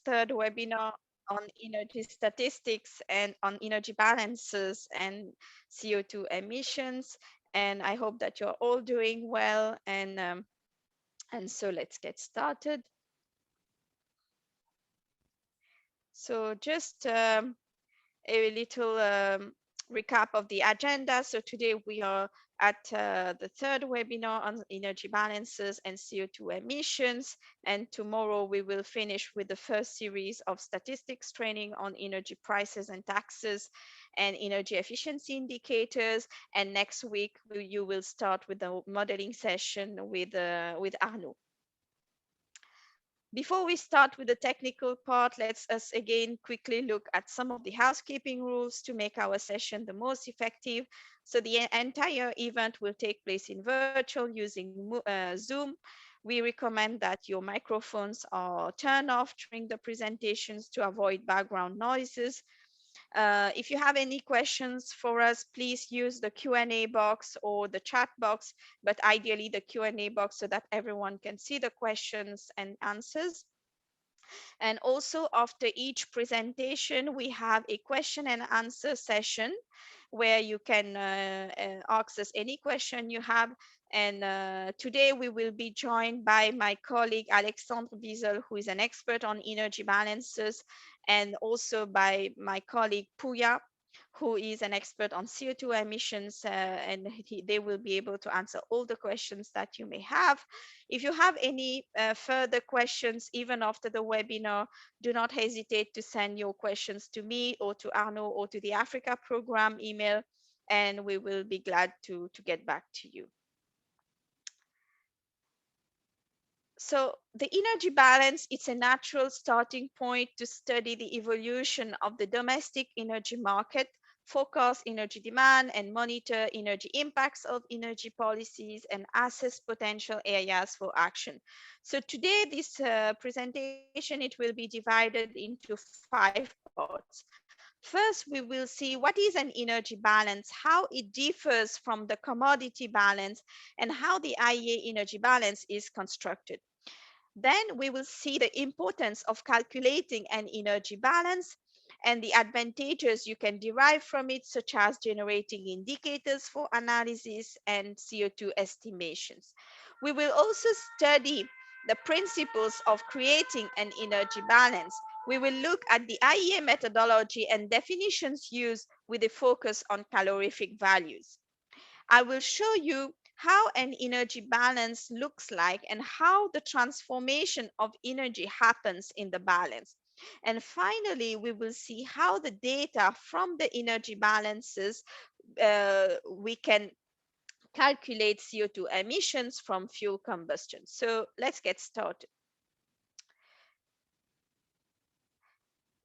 third webinar on energy statistics and on energy balances and CO2 emissions. And I hope that you're all doing well. And so let's get started. So just a little recap of the agenda. So today we are at the third webinar on energy balances and CO2 emissions. And tomorrow we will finish with the first series of statistics training on energy prices and taxes and energy efficiency indicators. And next week you will start with the modeling session with Arnaud. Before we start with the technical part, let's us again quickly look at some of the housekeeping rules to make our session the most effective. So the entire event will take place in virtual using Zoom. We recommend that your microphones are turned off during the presentations to avoid background noises. If you have any questions for us, please use the Q&A box or the chat box, but ideally the Q&A box so that everyone can see the questions and answers. And also after each presentation, we have a question and answer session where you can ask us any question you have. And today we will be joined by my colleague Alexandre Wiesel, who is an expert on energy balances, and also by my colleague Puya, who is an expert on CO2 emissions, and they will be able to answer all the questions that you may have. If you have any further questions, even after the webinar, do not hesitate to send your questions to me or to Arnaud or to the Africa program email, and we will be glad to get back to you. So the energy balance, it's a natural starting point to study the evolution of the domestic energy market, forecast energy demand, and monitor energy impacts of energy policies and assess potential areas for action. So today, this presentation, it will be divided into 5 parts. First, we will see what is an energy balance, how it differs from the commodity balance, and how the IEA energy balance is constructed. Then we will see the importance of calculating an energy balance and the advantages you can derive from it, such as generating indicators for analysis and CO2 estimations. We will also study the principles of creating an energy balance. We will look at the IEA methodology and definitions used with a focus on calorific values. I will show you how an energy balance looks like and how the transformation of energy happens in the balance. And finally, we will see how the data from the energy balances we can calculate CO2 emissions from fuel combustion. So let's get started.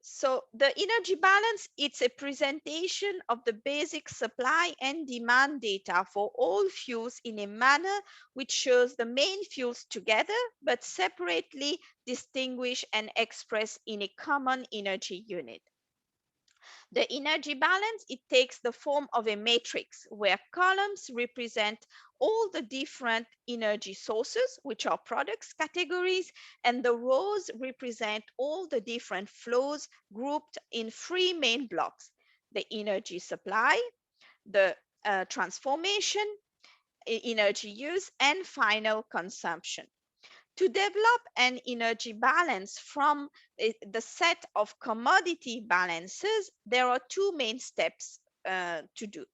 So the energy balance, it's a presentation of the basic supply and demand data for all fuels in a manner which shows the main fuels together, but separately distinguished and expressed in a common energy unit. The energy balance, it takes the form of a matrix where columns represent all the different energy sources, which are products categories, and the rows represent all the different flows grouped in 3 main blocks: the energy supply, the transformation, energy use, and final consumption. To develop an energy balance from the set of commodity balances, there are 2 main steps to do.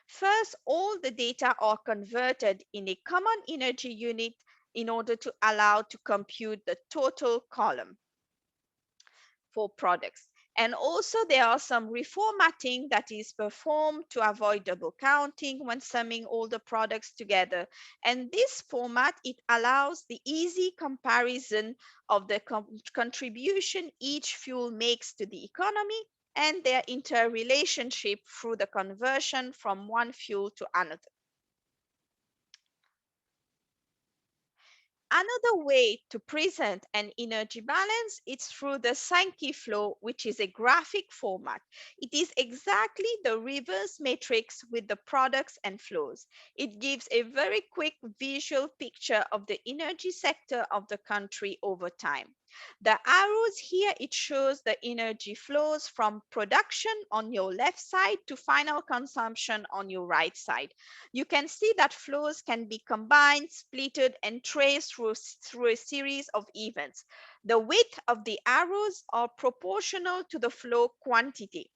First, all the data are converted in a common energy unit in order to allow to compute the total column for products. And also there are some reformatting that is performed to avoid double counting when summing all the products together. And this format, it allows the easy comparison of the contribution each fuel makes to the economy and their interrelationship through the conversion from one fuel to another. Another way to present an energy balance is through the Sankey flow, which is a graphic format. It is exactly the reverse matrix with the products and flows. It gives a very quick visual picture of the energy sector of the country over time. The arrows here, it shows the energy flows from production on your left side to final consumption on your right side. You can see that flows can be combined, splitted, and traced through a series of events. The width of the arrows are proportional to the flow quantity.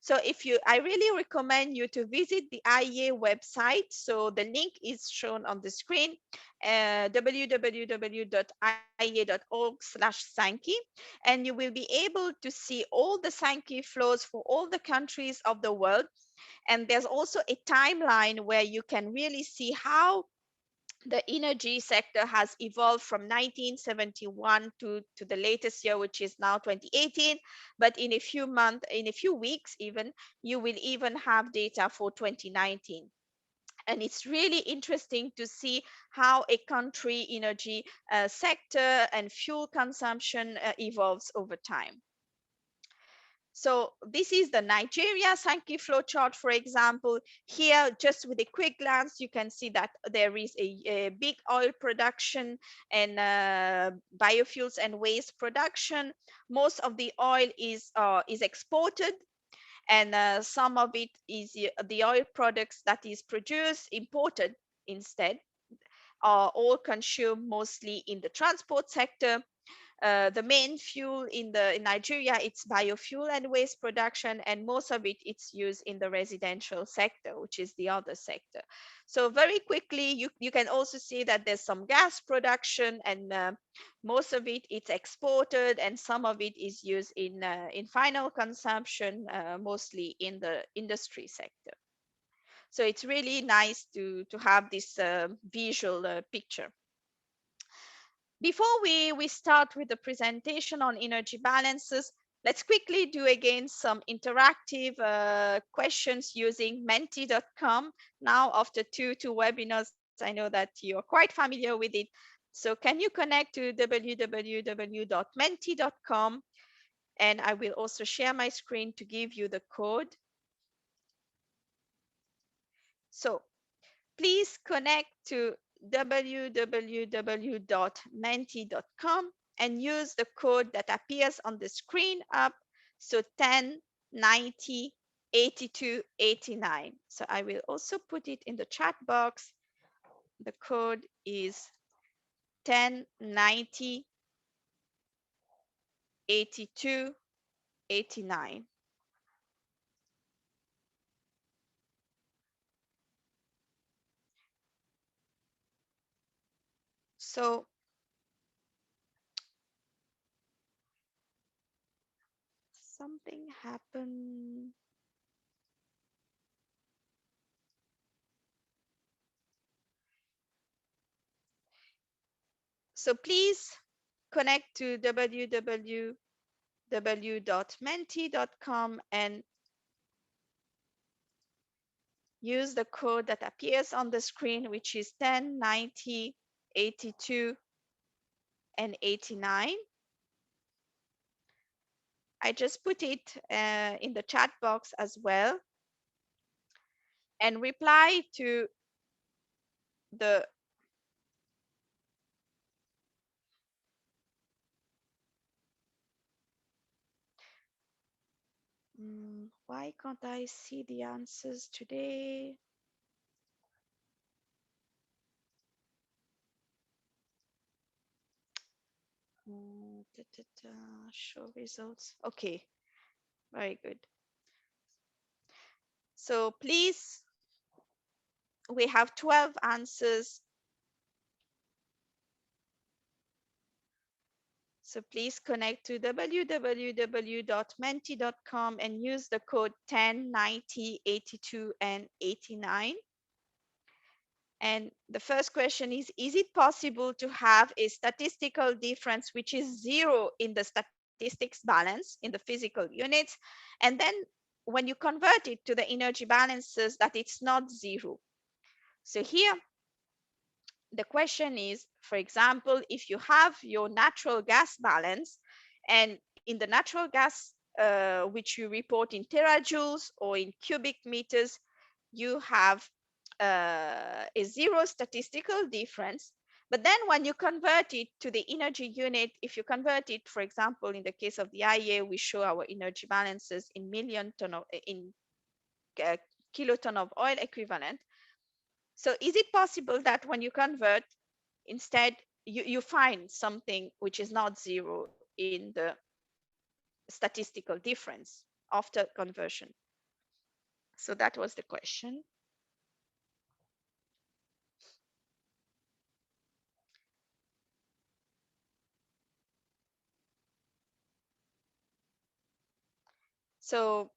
So I really recommend you to visit the IEA website. So the link is shown on the screen, www.iea.org/Sankey, and you will be able to see all the Sankey flows for all the countries of the world. And there's also a timeline where you can really see how the energy sector has evolved from 1971 to the latest year, which is now 2018. But in a few months, in a few weeks even, you will even have data for 2019. And it's really interesting to see how a country energy sector and fuel consumption evolves over time. So this is the Nigeria Sankey flow chart, for example. Here, just with a quick glance, you can see that there is a big oil production and biofuels and waste production. Most of the oil is exported, and some of it is the oil products that is produced, imported instead, are all consumed mostly in the transport sector. The main fuel in Nigeria, it's biofuel and waste production, and most of it it's used in the residential sector, which is the other sector. So very quickly, you can also see that there's some gas production, and most of it it's exported, and some of it is used in final consumption, mostly in the industry sector. So it's really nice to have this visual picture. Before we start with the presentation on energy balances, let's quickly do again some interactive questions using menti.com. Now, after two webinars, I know that you're quite familiar with it. So can you connect to www.menti.com? And I will also share my screen to give you the code. So please connect to www.menti.com and use the code that appears on the screen up. So 1090 8289. So I will also put it in the chat box. The code is 1090 8289. So something happened. So please connect to www.menti.com and use the code that appears on the screen, which is 1090 82 and 89. I just put it in the chat box as well, and reply to the why can't I see the answers today? Show results. Okay, very good. So please, we have 12 answers. So please connect to www.menti.com and use the code 1090 82 and 89. And the first question is it possible to have a statistical difference which is zero in the statistics balance in the physical units, and then when you convert it to the energy balances, that it's not zero? So here the question is, for example, if you have your natural gas balance, and in the natural gas which you report in terajoules or in cubic meters, you have a zero statistical difference. But then when you convert it to the energy unit, if you convert it, for example, in the case of the IEA, we show our energy balances in uh, kiloton of oil equivalent. So is it possible that when you convert, instead you find something which is not zero in the statistical difference after conversion? So that was the question. So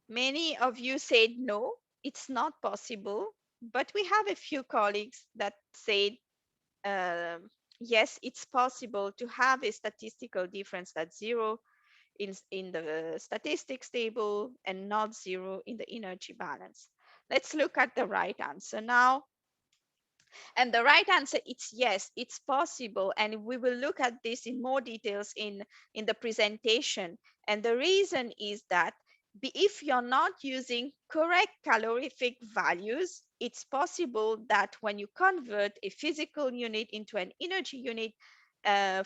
many of you said no, it's not possible, but we have a few colleagues that said yes, it's possible to have a statistical difference that's zero in the statistics table and not zero in the energy balance. Let's look at the right answer now. And the right answer is yes, it's possible. And we will look at this in more details in the presentation. And the reason is that if you're not using correct calorific values, it's possible that when you convert a physical unit into an energy unit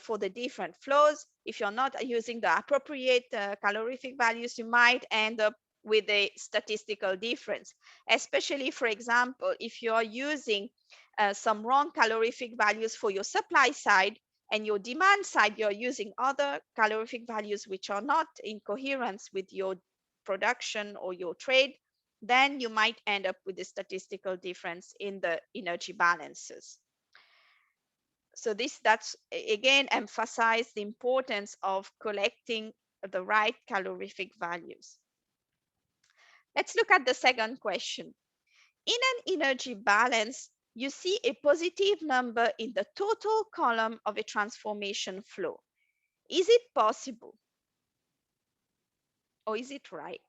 for the different flows, if you're not using the appropriate calorific values, you might end up with a statistical difference, especially, for example, if you're using some wrong calorific values for your supply side, and your demand side, you're using other calorific values which are not in coherence with your production or your trade, then you might end up with a statistical difference in the energy balances. So that's again emphasize the importance of collecting the right calorific values. Let's look at the second question. In an energy balance, you see a positive number in the total column of a transformation flow. Is it possible? Or is it right?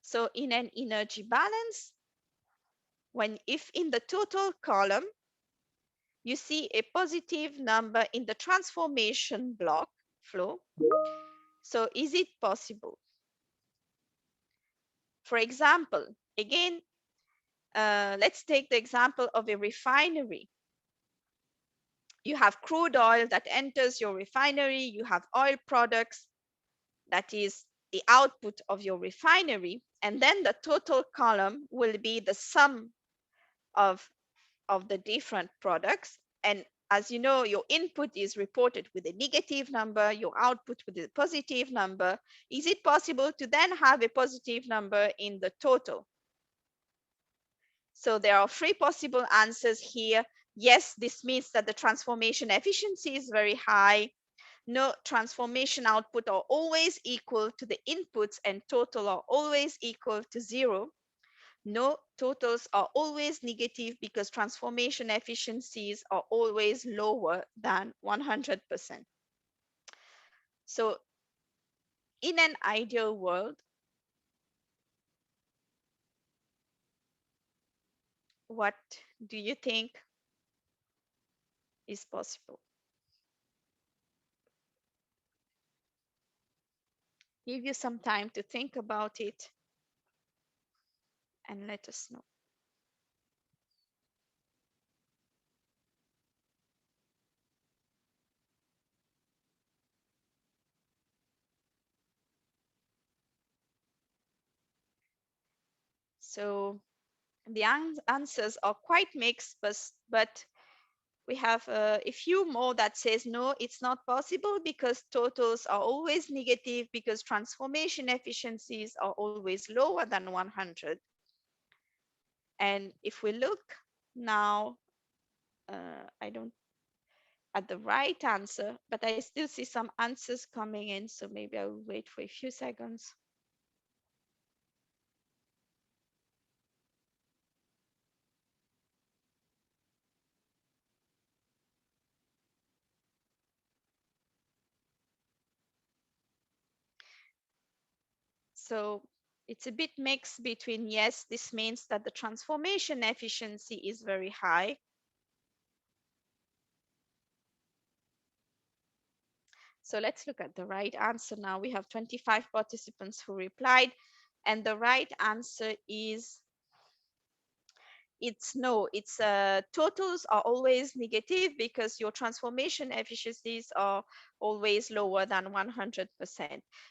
So in an energy balance, if in the total column, you see a positive number in the transformation block flow, so is it possible? For example, again, let's take the example of a refinery. You have crude oil that enters your refinery, you have oil products, that is the output of your refinery, and then the total column will be the sum of the different products. And as you know, your input is reported with a negative number, your output with a positive number. Is it possible to then have a positive number in the total? So there are three possible answers here. Yes, this means that the transformation efficiency is very high. No, transformation output are always equal to the inputs and total are always equal to zero. No, totals are always negative because transformation efficiencies are always lower than 100%. So in an ideal world, what do you think is possible? Give you some time to think about it and let us know. So the answers are quite mixed, but we have a few more that says no, it's not possible because totals are always negative because transformation efficiencies are always lower than 100. And if we look now, I don't at the right answer, but I still see some answers coming in, so maybe I will wait for a few seconds. So it's a bit mixed between yes, this means that the transformation efficiency is very high. So let's look at the right answer now. We have 25 participants who replied, and the right answer is it's no, it's totals are always negative because your transformation efficiencies are always lower than 100%.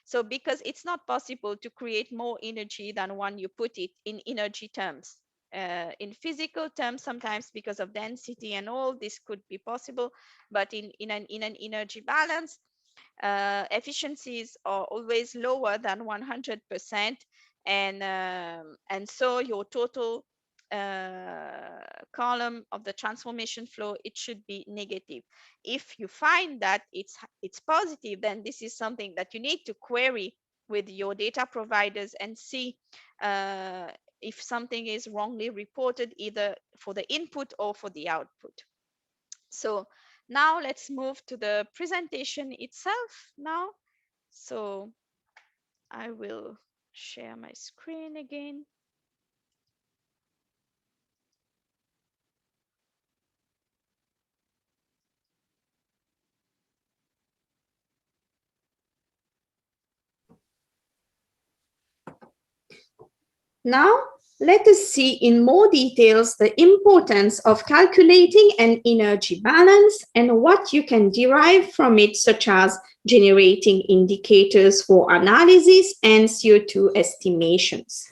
So because it's not possible to create more energy than when you put it in energy terms. In physical terms, sometimes because of density and all, this could be possible, but in an energy balance, efficiencies are always lower than 100%, and so your total column of the transformation flow, it should be negative. If you find that it's positive, then this is something that you need to query with your data providers and see if something is wrongly reported, either for the input or for the output. So now let's move to the presentation itself now. So I will share my screen again. Now, let us see in more details the importance of calculating an energy balance and what you can derive from it, such as generating indicators for analysis and CO2 estimations.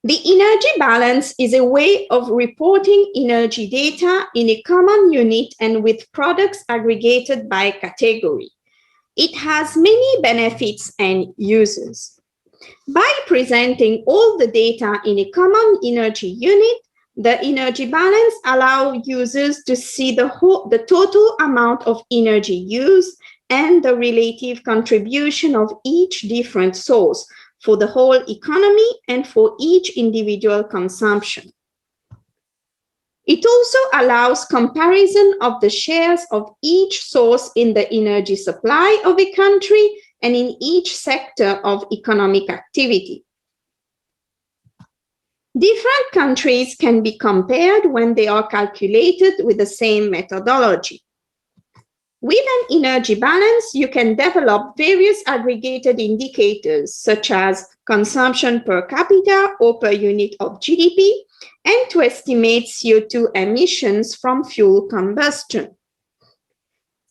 The energy balance is a way of reporting energy data in a common unit and with products aggregated by category. It has many benefits and uses. By presenting all the data in a common energy unit, the energy balance allows users to see the total amount of energy used and the relative contribution of each different source for the whole economy and for each individual consumption. It also allows comparison of the shares of each source in the energy supply of a country and in each sector of economic activity. Different countries can be compared when they are calculated with the same methodology. With an energy balance, you can develop various aggregated indicators such as consumption per capita or per unit of GDP, and to estimate CO2 emissions from fuel combustion.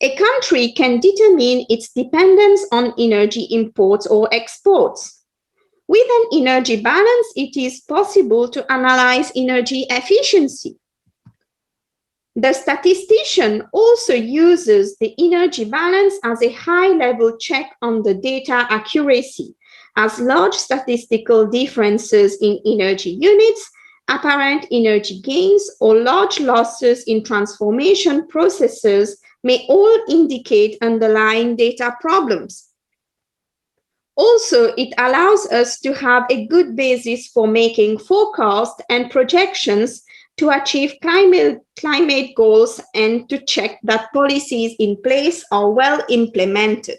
A country can determine its dependence on energy imports or exports. With an energy balance, it is possible to analyze energy efficiency. The statistician also uses the energy balance as a high-level check on the data accuracy, as large statistical differences in energy units, apparent energy gains, or large losses in transformation processes may all indicate underlying data problems. Also, it allows us to have a good basis for making forecasts and projections to achieve climate goals and to check that policies in place are well implemented.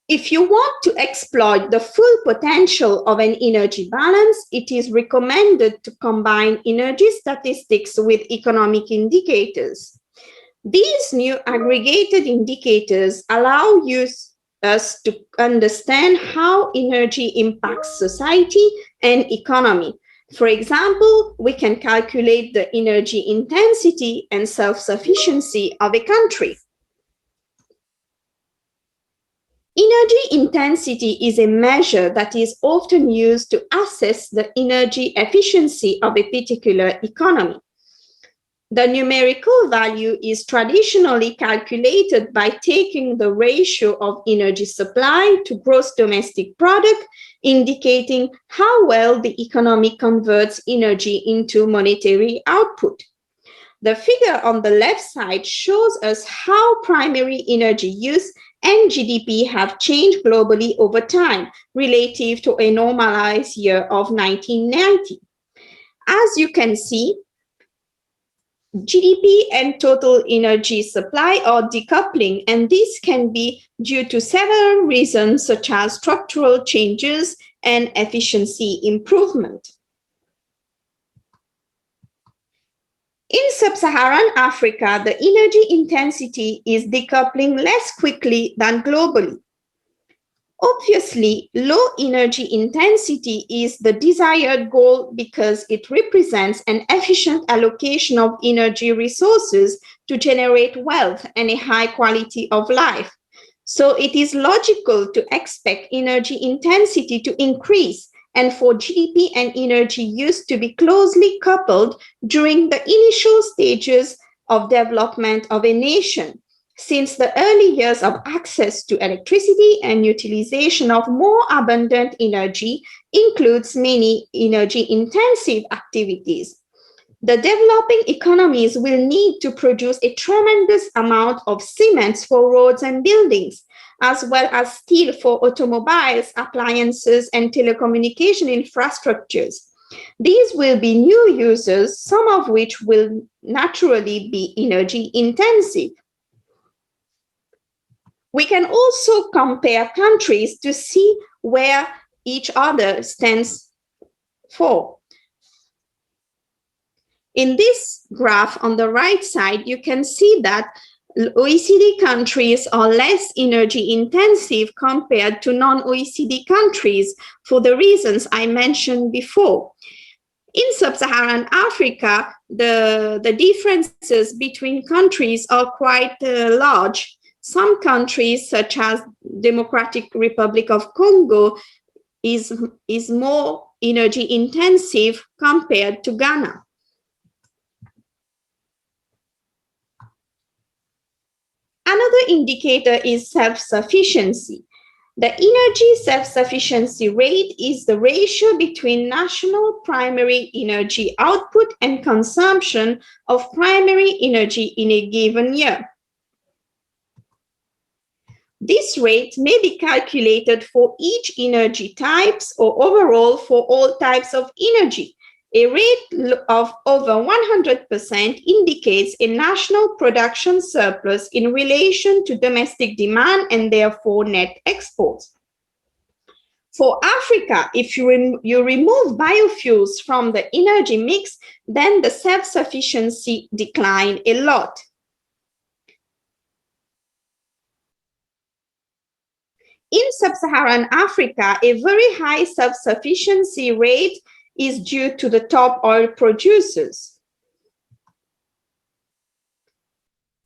If you want to exploit the full potential of an energy balance, it is recommended to combine energy statistics with economic indicators. These new aggregated indicators allow us to understand how energy impacts society and economy. For example, we can calculate the energy intensity and self-sufficiency of a country. Energy intensity is a measure that is often used to assess the energy efficiency of a particular economy. The numerical value is traditionally calculated by taking the ratio of energy supply to gross domestic product, indicating how well the economy converts energy into monetary output. The figure on the left side shows us how primary energy use and GDP have changed globally over time relative to a normalized year of 1990. As you can see, GDP and total energy supply are decoupling, and this can be due to several reasons such as structural changes and efficiency improvement. In sub-Saharan Africa, the energy intensity is decoupling less quickly than globally. Obviously, low energy intensity is the desired goal because it represents an efficient allocation of energy resources to generate wealth and a high quality of life. So it is logical to expect energy intensity to increase and for GDP and energy use to be closely coupled during the initial stages of development of a nation, since the early years of access to electricity and utilization of more abundant energy includes many energy-intensive activities. The developing economies will need to produce a tremendous amount of cement for roads and buildings, as well as steel for automobiles, appliances, and telecommunication infrastructures. These will be new users, some of which will naturally be energy intensive. We can also compare countries to see where each other stands for. In this graph on the right side, you can see that OECD countries are less energy intensive compared to non-OECD countries for the reasons I mentioned before. In sub-Saharan Africa, the differences between countries are quite large. Some countries, such as Democratic Republic of Congo, is more energy intensive compared to Ghana. Another indicator is self-sufficiency. The energy self-sufficiency rate is the ratio between national primary energy output and consumption of primary energy in a given year. This rate may be calculated for each energy types or overall for all types of energy. A rate of over 100% indicates a national production surplus in relation to domestic demand and therefore net exports. For Africa, if you remove biofuels from the energy mix, then the self-sufficiency declines a lot. In sub-Saharan Africa, a very high self-sufficiency rate is due to the top oil producers.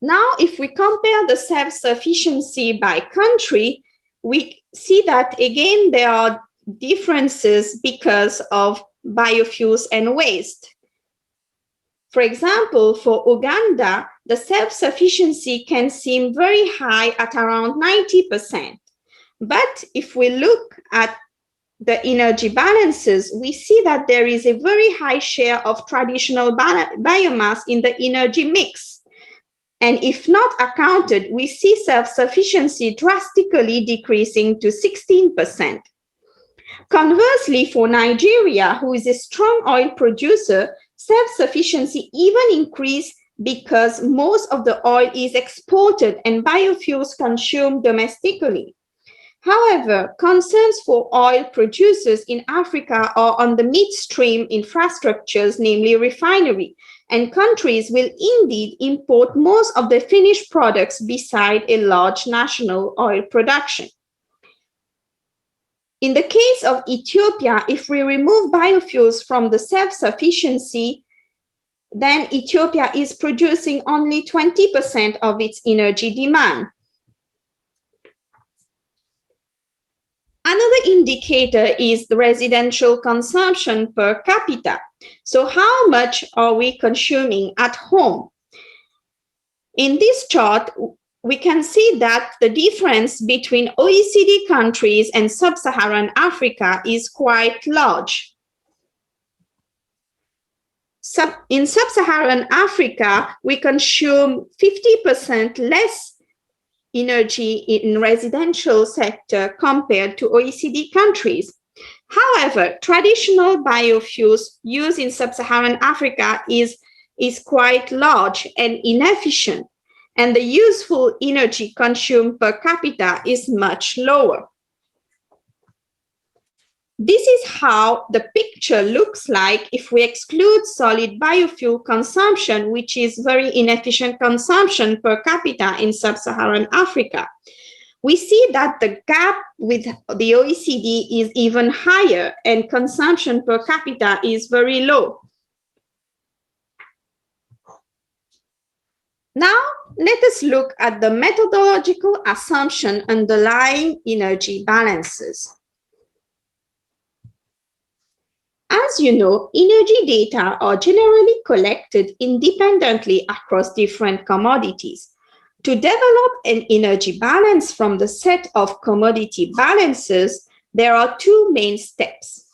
Now, if we compare the self-sufficiency by country, we see that again there are differences because of biofuels and waste. For example, for Uganda, the self-sufficiency can seem very high at around 90%. But if we look at the energy balances, we see that there is a very high share of traditional biomass in the energy mix. And if not accounted, we see self-sufficiency drastically decreasing to 16%. Conversely, for Nigeria, who is a strong oil producer, self-sufficiency even increased because most of the oil is exported and biofuels consumed domestically. However, concerns for oil producers in Africa are on the midstream infrastructures, namely refinery, and countries will indeed import most of the finished products beside a large national oil production. In the case of Ethiopia, if we remove biofuels from the self-sufficiency, then Ethiopia is producing only 20% of its energy demand. Another indicator is the residential consumption per capita. So how much are we consuming at home? In this chart, we can see that the difference between OECD countries and sub-Saharan Africa is quite large. In sub-Saharan Africa, we consume 50% less energy in residential sector compared to OECD countries. However, traditional biofuels used in sub-Saharan Africa is quite large and inefficient, and the useful energy consumed per capita is much lower. This is how the picture looks like if we exclude solid biofuel consumption, which is very inefficient consumption per capita in sub-Saharan Africa. we see that the gap with the OECD is even higher and consumption per capita is very low. Now, let us look at the methodological assumption underlying energy balances. As you know, energy data are generally collected independently across different commodities. To develop an energy balance from the set of commodity balances, there are two main steps.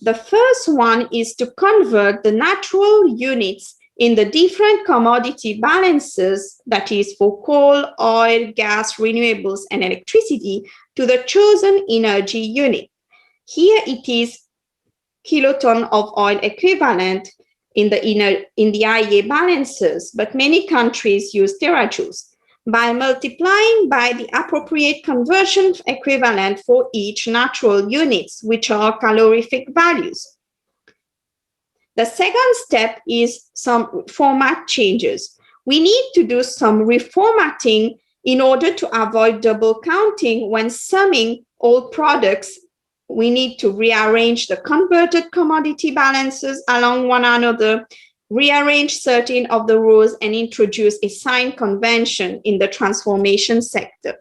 The first one is to convert the natural units in the different commodity balances, that is for coal, oil, gas, renewables, and electricity, to the chosen energy unit. Here it is kiloton of oil equivalent in the IEA balances, but many countries use terajoules. By multiplying by the appropriate conversion equivalent for each natural units, which are calorific values. The second step is some format changes. We need to do some reformatting in order to avoid double counting when summing all products. We need to rearrange the converted commodity balances along one another, rearrange certain of the rows, and introduce a sign convention in the transformation sector.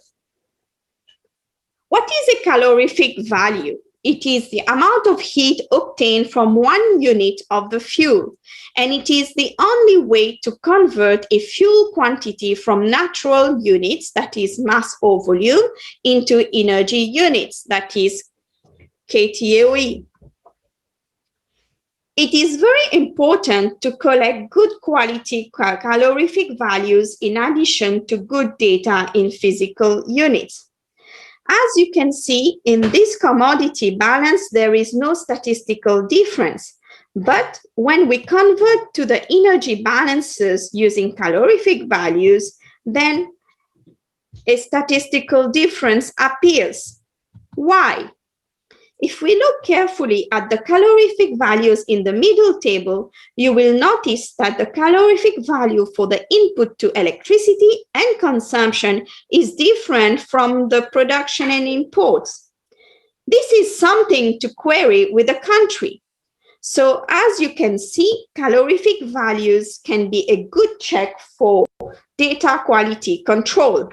What is a calorific value? It is the amount of heat obtained from one unit of the fuel, and it is the only way to convert a fuel quantity from natural units, that is mass or volume, into energy units, that is kTOE. It is very important to collect good quality calorific values in addition to good data in physical units. As you can see, in this commodity balance, there is no statistical difference. But when we convert to the energy balances using calorific values, then a statistical difference appears. Why? If we look carefully at the calorific values in the middle table, you will notice that the calorific value for the input to electricity and consumption is different from the production and imports. This is something to query with the country. So as you can see, calorific values can be a good check for data quality control.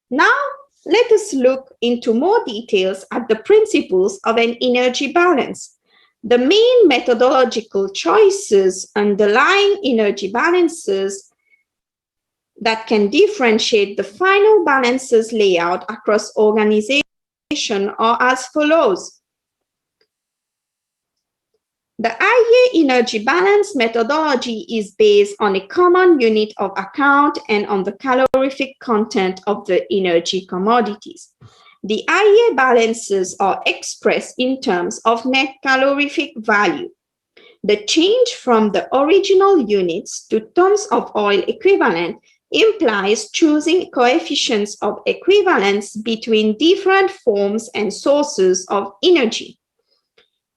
Now, let us look into more details at the principles of an energy balance. The main methodological choices underlying energy balances that can differentiate the final balances layout across organizations are as follows. The IEA energy balance methodology is based on a common unit of account and on the calorific content of the energy commodities. The IEA balances are expressed in terms of net calorific value. The change from the original units to tons of oil equivalent implies choosing coefficients of equivalence between different forms and sources of energy.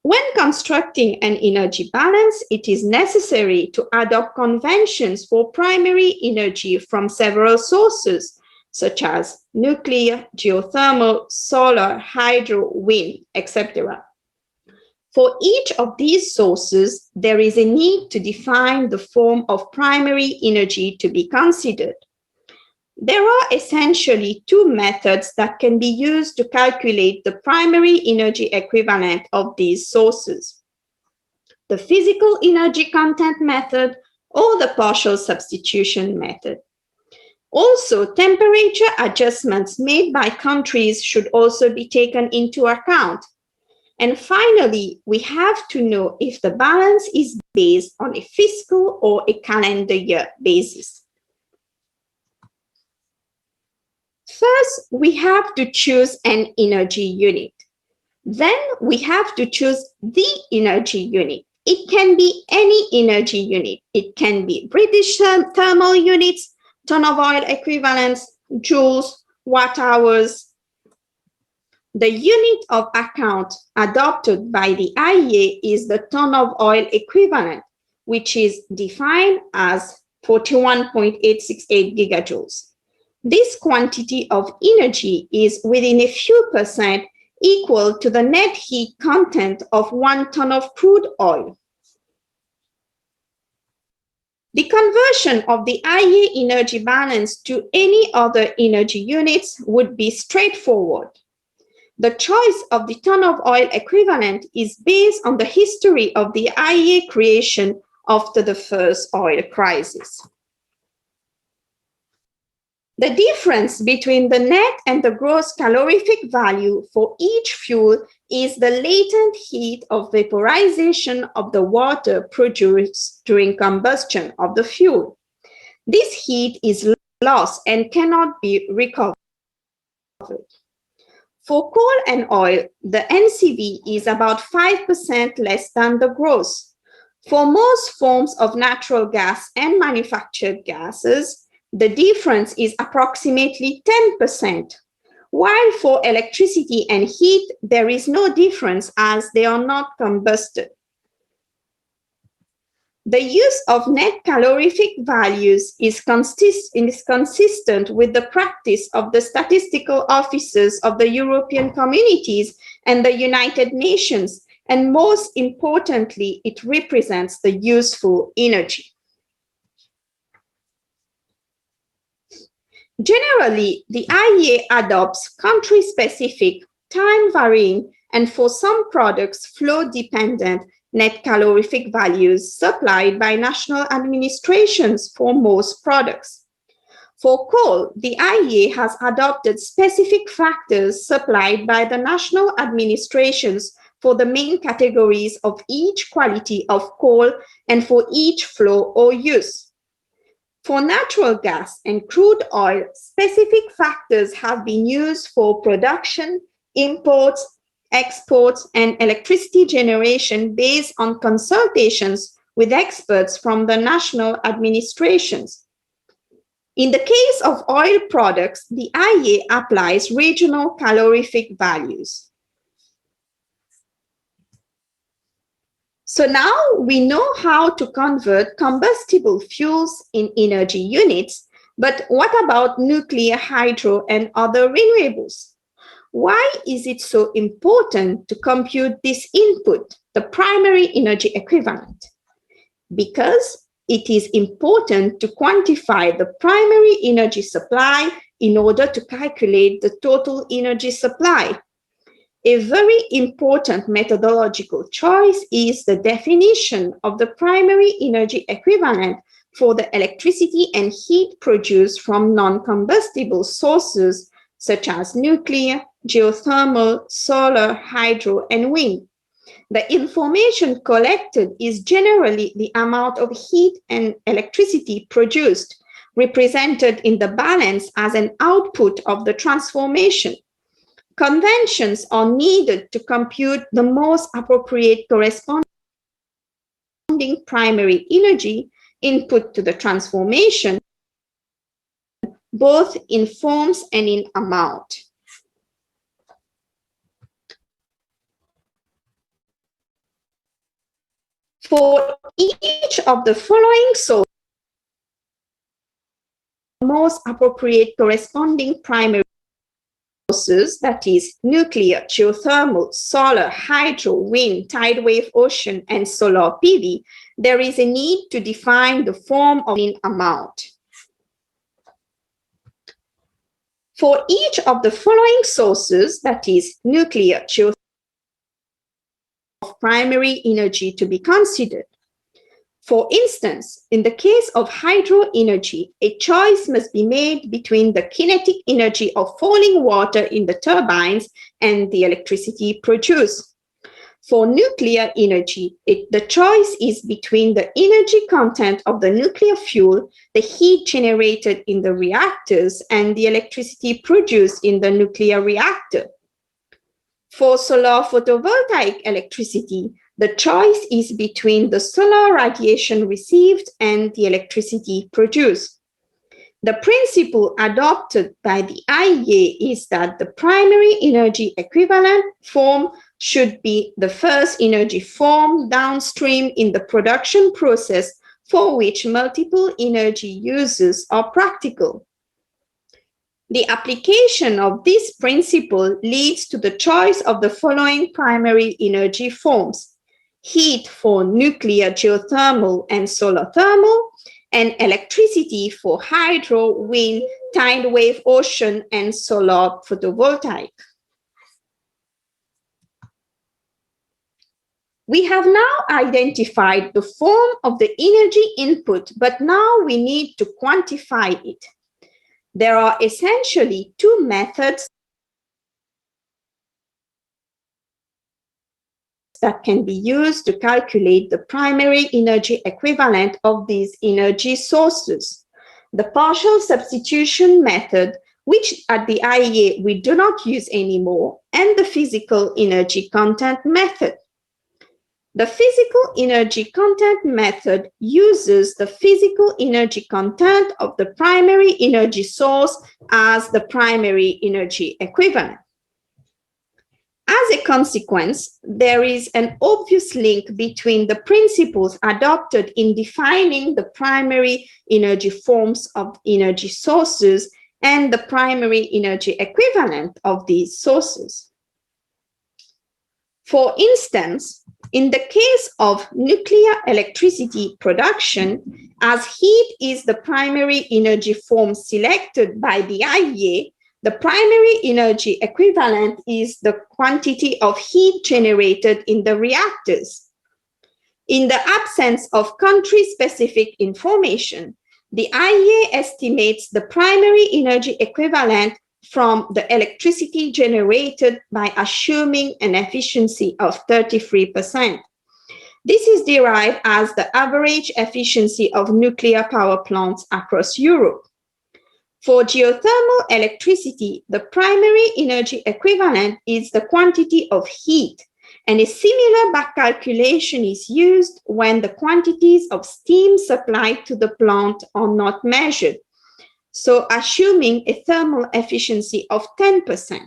When constructing an energy balance, it is necessary to adopt conventions for primary energy from several sources, such as nuclear, geothermal, solar, hydro, wind, etc. For each of these sources, there is a need to define the form of primary energy to be considered. There are essentially two methods that can be used to calculate the primary energy equivalent of these sources: the physical energy content method or the partial substitution method. Also, temperature adjustments made by countries should also be taken into account. And finally, we have to know if the balance is based on a fiscal or a calendar year basis. First, we have to choose an energy unit. Then we have to choose the energy unit. It can be any energy unit. It can be British thermal units, ton of oil equivalents, joules, watt hours. The unit of account adopted by the IEA is the ton of oil equivalent. which is defined as 41.868 gigajoules. This quantity of energy is within a few percent equal to the net heat content of 1 ton of crude oil. The conversion of the IEA energy balance to any other energy units would be straightforward. The choice of the ton of oil equivalent is based on the history of the IEA creation after the first oil crisis. The difference between the net and the gross calorific value for each fuel is the latent heat of vaporization of the water produced during combustion of the fuel. This heat is lost and cannot be recovered. For coal and oil, the NCV is about 5% less than the gross. For most forms of natural gas and manufactured gases, the difference is approximately 10%, while for electricity and heat, there is no difference as they are not combusted. The use of net calorific values is consistent with the practice of the statistical offices of the European Communities and the United Nations, and most importantly, it represents the useful energy. Generally, the IEA adopts country-specific, time-varying, and for some products, flow-dependent net calorific values supplied by national administrations for most products. For coal, the IEA has adopted specific factors supplied by the national administrations for the main categories of each quality of coal and for each flow or use. For natural gas and crude oil, specific factors have been used for production, imports, exports, and electricity generation based on consultations with experts from the national administrations. In the case of oil products, the IEA applies regional calorific values. So now we know how to convert combustible fuels in energy units, but what about nuclear, hydro, and other renewables? Why is it so important to compute this input, the primary energy equivalent? Because it is important to quantify the primary energy supply in order to calculate the total energy supply. A very important methodological choice is the definition of the primary energy equivalent for the electricity and heat produced from non-combustible sources such as nuclear, geothermal, solar, hydro, and wind. The information collected is generally the amount of heat and electricity produced, represented in the balance as an output of the transformation. Conventions are needed to compute the most appropriate corresponding primary energy input to the transformation, both in forms and in amount. For each of the following sources, the most appropriate corresponding primary sources, that is nuclear, geothermal, solar, hydro, wind, tidal wave, ocean, and solar PV, there is a need to define the form of an amount. For each of the following sources, that is nuclear, geothermal, of primary energy to be considered. For instance, in the case of hydro energy, a choice must be made between the kinetic energy of falling water in the turbines and the electricity produced. For nuclear energy, the choice is between the energy content of the nuclear fuel, the heat generated in the reactors, and the electricity produced in the nuclear reactor. For solar photovoltaic electricity, the choice is between the solar radiation received and the electricity produced. The principle adopted by the IEA is that the primary energy equivalent form should be the first energy form downstream in the production process for which multiple energy uses are practical. The application of this principle leads to the choice of the following primary energy forms: heat for nuclear, geothermal, and solar thermal, and electricity for hydro, wind, tidal wave, ocean, and solar photovoltaic. We have now identified the form of the energy input, but now we need to quantify it. There are essentially two methods that can be used to calculate the primary energy equivalent of these energy sources. The partial substitution method, which at the IEA we do not use anymore, and the physical energy content method. The physical energy content method uses the physical energy content of the primary energy source as the primary energy equivalent. As a consequence, there is an obvious link between the principles adopted in defining the primary energy forms of energy sources and the primary energy equivalent of these sources. For instance, in the case of nuclear electricity production, as heat is the primary energy form selected by the IEA, the primary energy equivalent is the quantity of heat generated in the reactors. In the absence of country-specific information, the IEA estimates the primary energy equivalent from the electricity generated by assuming an efficiency of 33%. This is derived as the average efficiency of nuclear power plants across Europe. For geothermal electricity, the primary energy equivalent is the quantity of heat, and a similar back calculation is used when the quantities of steam supplied to the plant are not measured. So assuming a thermal efficiency of 10%.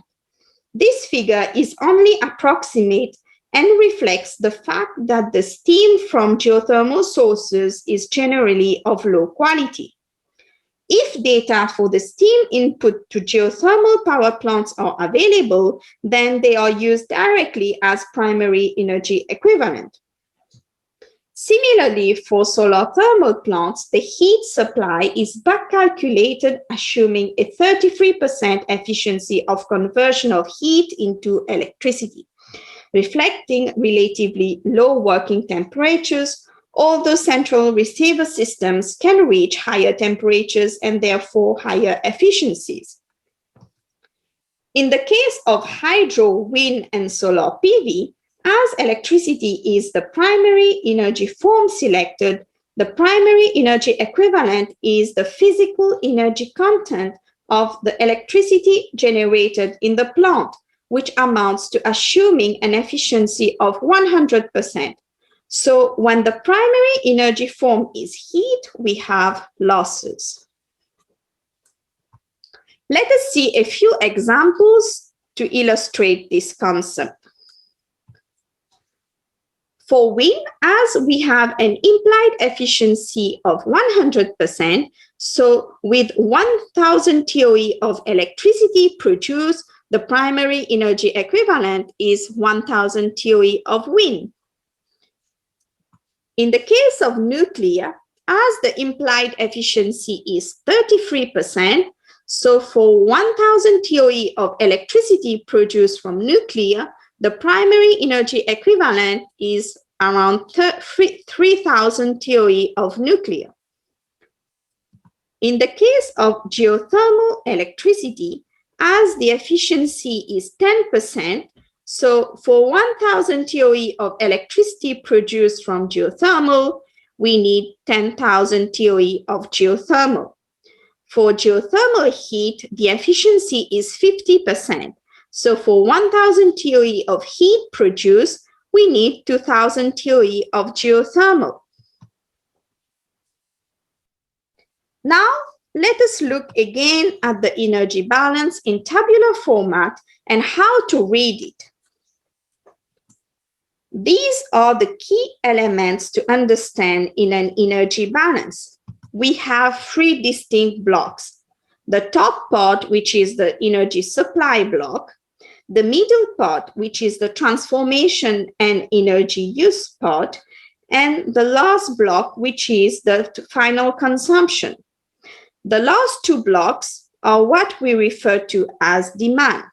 This figure is only approximate and reflects the fact that the steam from geothermal sources is generally of low quality. If data for the steam input to geothermal power plants are available, then they are used directly as primary energy equivalent. Similarly, for solar thermal plants, the heat supply is back calculated assuming a 33% efficiency of conversion of heat into electricity, reflecting relatively low working temperatures, although central receiver systems can reach higher temperatures and therefore higher efficiencies. In the case of hydro, wind, and solar PV, as electricity is the primary energy form selected, the primary energy equivalent is the physical energy content of the electricity generated in the plant, which amounts to assuming an efficiency of 100%. So when the primary energy form is heat, we have losses. Let us see a few examples to illustrate this concept. For wind, as we have an implied efficiency of 100%, so with 1000 TOE of electricity produced, the primary energy equivalent is 1000 TOE of wind. In the case of nuclear, as the implied efficiency is 33%, so for 1000 TOE of electricity produced from nuclear, the primary energy equivalent is around 3000 TOE of nuclear. In the case of geothermal electricity, as the efficiency is 10%, so for 1000 TOE of electricity produced from geothermal, we need 10,000 TOE of geothermal. For geothermal heat, the efficiency is 50%. So for 1000 TOE of heat produced, we need 2000 TOE of geothermal. Now, let us look again at the energy balance in tabular format and how to read it. These are the key elements to understand in an energy balance. We have three distinct blocks. The top part, which is the energy supply block, the middle part, which is the transformation and energy use part, and the last block, which is the final consumption. The last two blocks are what we refer to as demand.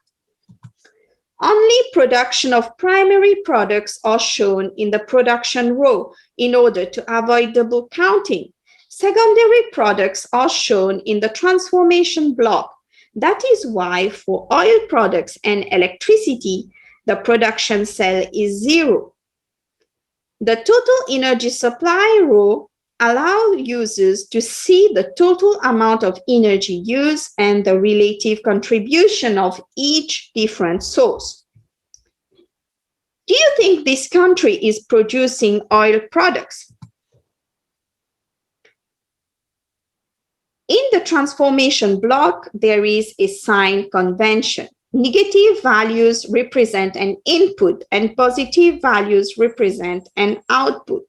Only production of primary products are shown in the production row in order to avoid double counting. Secondary products are shown in the transformation block. That is why for oil products and electricity, the production cell is 0. The total energy supply row allows users to see the total amount of energy used and the relative contribution of each different source. Do you think this country is producing oil products? In the transformation block, there is a sign convention. Negative values represent an input and positive values represent an output.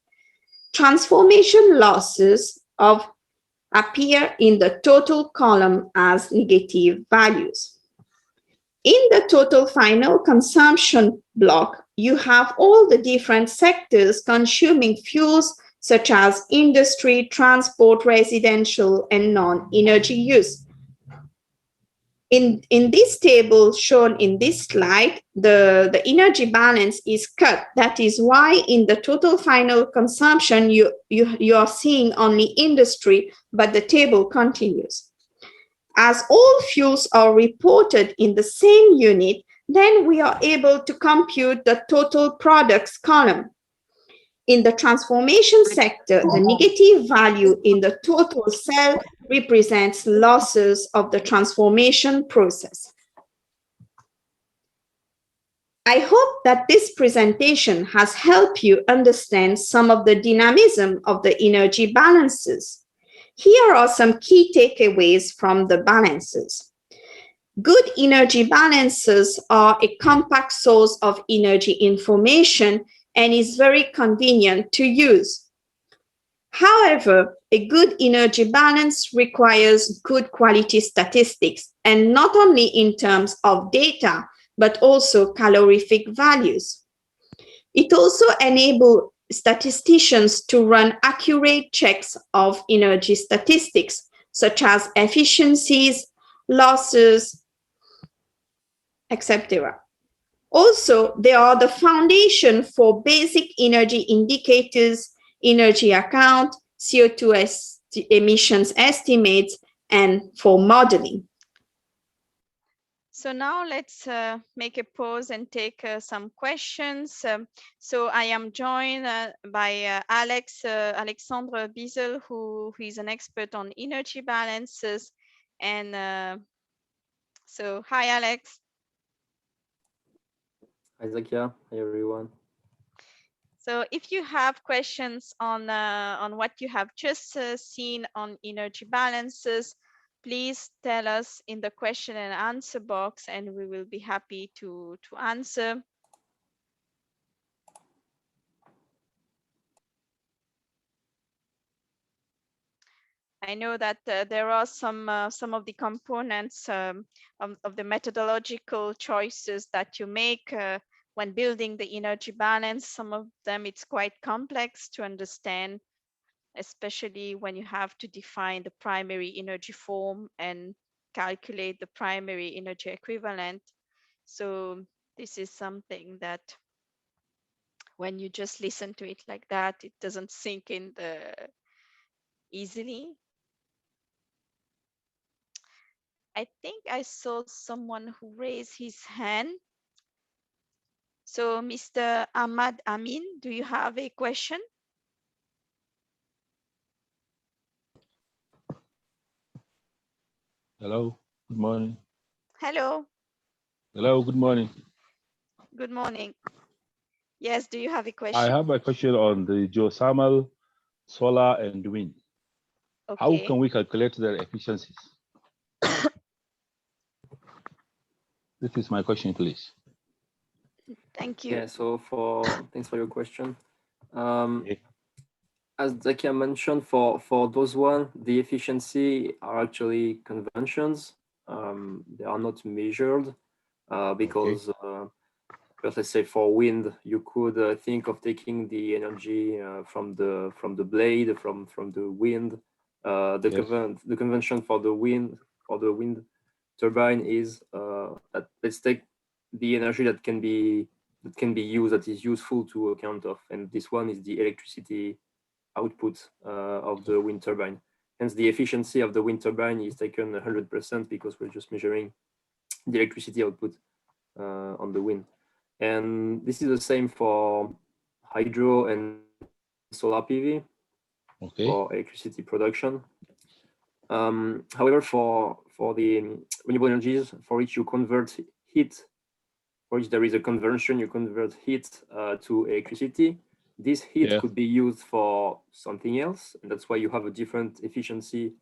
Transformation losses appear in the total column as negative values. In the total final consumption block, you have all the different sectors consuming fuels such as industry, transport, residential, and non-energy use. In this table shown in this slide, the energy balance is cut. That is why in the total final consumption, you are seeing only industry, but the table continues. As all fuels are reported in the same unit, then we are able to compute the total products column. In the transformation sector, the negative value in the total cell represents losses of the transformation process. I hope that this presentation has helped you understand some of the dynamism of the energy balances. Here are some key takeaways from the balances. Good energy balances are a compact source of energy information and is very convenient to use. However, a good energy balance requires good quality statistics, and not only in terms of data, but also calorific values. It also enables statisticians to run accurate checks of energy statistics, such as efficiencies, losses, etc. Also, they are the foundation for basic energy indicators, energy account, CO2 emissions estimates, and for modeling. So now let's make a pause and take some questions. So I am joined by Alexandre Biesel, who is an expert on energy balances. And so, hi, Alex. Hi, Zakia. Hi, everyone. So if you have questions on what you have just seen on energy balances, please tell us in the question and answer box, and we will be happy to answer. I know that there are some of the components of the methodological choices that you make when building the energy balance. Some of them it's quite complex to understand, especially when you have to define the primary energy form and calculate the primary energy equivalent. So this is something that when you just listen to it like that, it doesn't sink in easily. I think I saw someone who raised his hand. So Mr. Ahmad Amin, do you have a question? Hello, good morning. Hello. Hello, good morning. Good morning. Yes, do you have a question? I have a question on the geothermal, solar, and wind. Okay. How can we calculate their efficiencies? This is my question, please. Thank you. Yeah, so thanks for your question. Okay. As Zakia mentioned, for those one, the efficiency are actually conventions. They are not measured Okay. because, but let's say for wind, you could think of taking the energy from the blade from the wind. Yes. The convention for the wind turbine is that let's take the energy that can be used, that is useful to account of, and this one is the electricity output of the wind turbine. Hence, the efficiency of the wind turbine is taken 100% because we're just measuring the electricity output on the wind. And this is the same for hydro and solar PV for Okay. electricity production. However, for the renewable energies, for which you convert heat, for which there is a conversion, you convert heat to electricity. This heat Yeah. could be used for something else, and that's why you have a different efficiency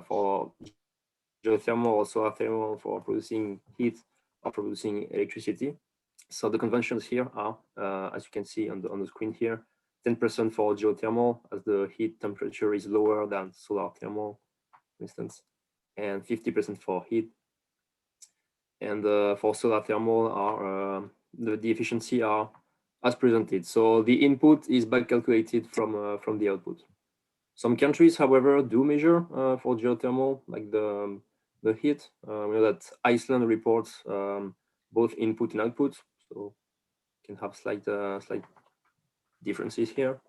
for geothermal or solar thermal for producing heat or producing electricity. So the conventions here are, as you can see on the screen here, 10% for geothermal, as the heat temperature is lower than solar thermal, for instance, and 50% for heat. And for solar thermal are the efficiency are as presented. So the input is back calculated from the output. Some countries, however, do measure for geothermal, like the heat. We know that Iceland reports both input and output, so can have slight differences here.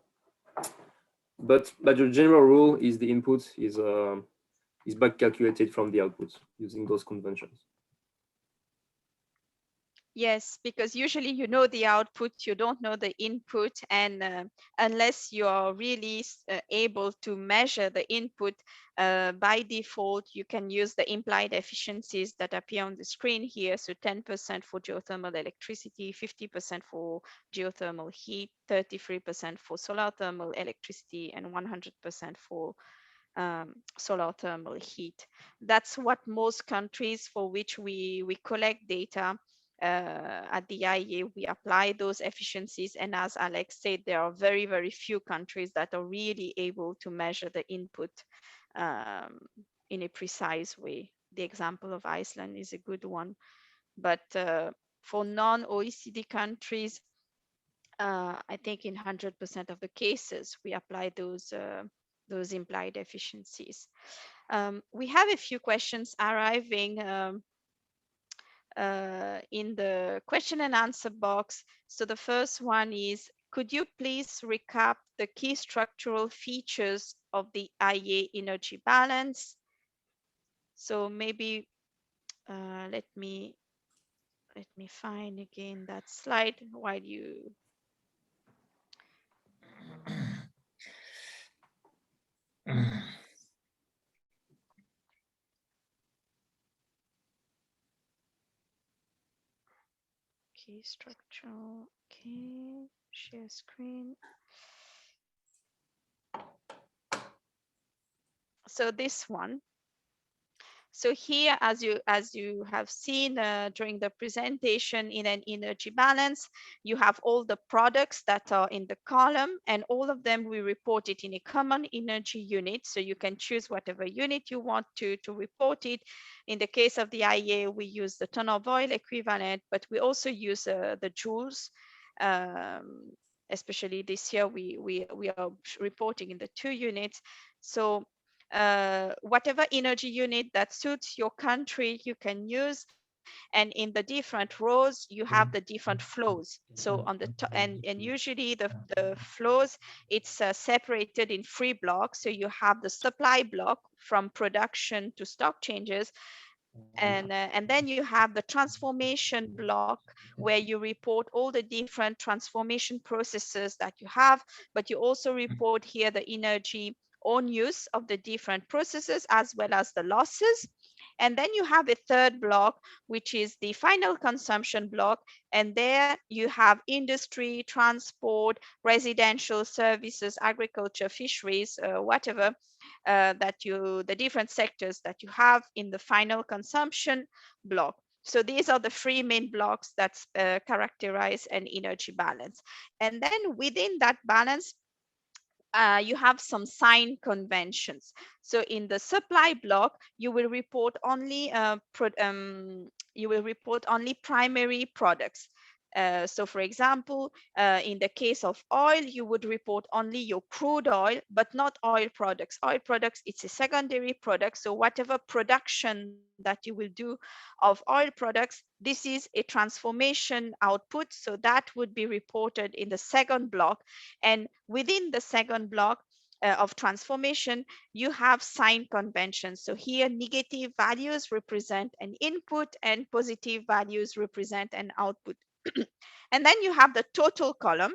But the general rule is the input is back calculated from the output using those conventions. Yes, because usually you know the output, you don't know the input, and unless you are really able to measure the input by default, you can use the implied efficiencies that appear on the screen here. So 10% for geothermal electricity, 50% for geothermal heat, 33% for solar thermal electricity, and 100% for solar thermal heat. That's what most countries for which we collect data at the IEA, we apply those efficiencies. And as Alex said, there are very, very few countries that are really able to measure the input um, in a precise way. The example of Iceland is a good one. But for non-OECD countries, I think in 100% of the cases, we apply those implied efficiencies. We have a few questions arriving in the question and answer box. So the first one is, could you please recap the key structural features of the IEA energy balance? So maybe let me find again that slide while you. Key structural. Okay, share screen. So this one. So here, as you have seen during the presentation, in an energy balance, you have all the products that are in the column, and all of them we report it in a common energy unit. So you can choose whatever unit you want to report it. In the case of the IEA, we use the ton of oil equivalent, but we also use the joules. Especially this year, we are reporting in the 2 units. So whatever energy unit that suits your country, you can use. And in the different rows, you have the different flows. So on the top, and usually the flows, it's separated in 3 blocks. So you have the supply block from production to stock changes. And then you have the transformation block, where you report all the different transformation processes that you have, but you also report here the energy on use of the different processes as well as the losses. And then you have a third block, which is the final consumption block. And there you have industry, transport, residential services, agriculture, fisheries, whatever the different sectors that you have in the final consumption block. So these are the three main blocks that characterize an energy balance. And then within that balance, you have some sign conventions. So in the supply block, you will report only primary products. So for example, in the case of oil, you would report only your crude oil, but not oil products. Oil products, it's a secondary product. So whatever production that you will do of oil products, this is a transformation output. So that would be reported in the second block. And within the second block, of transformation, you have sign conventions. So here, negative values represent an input and positive values represent an output. And then you have the total column.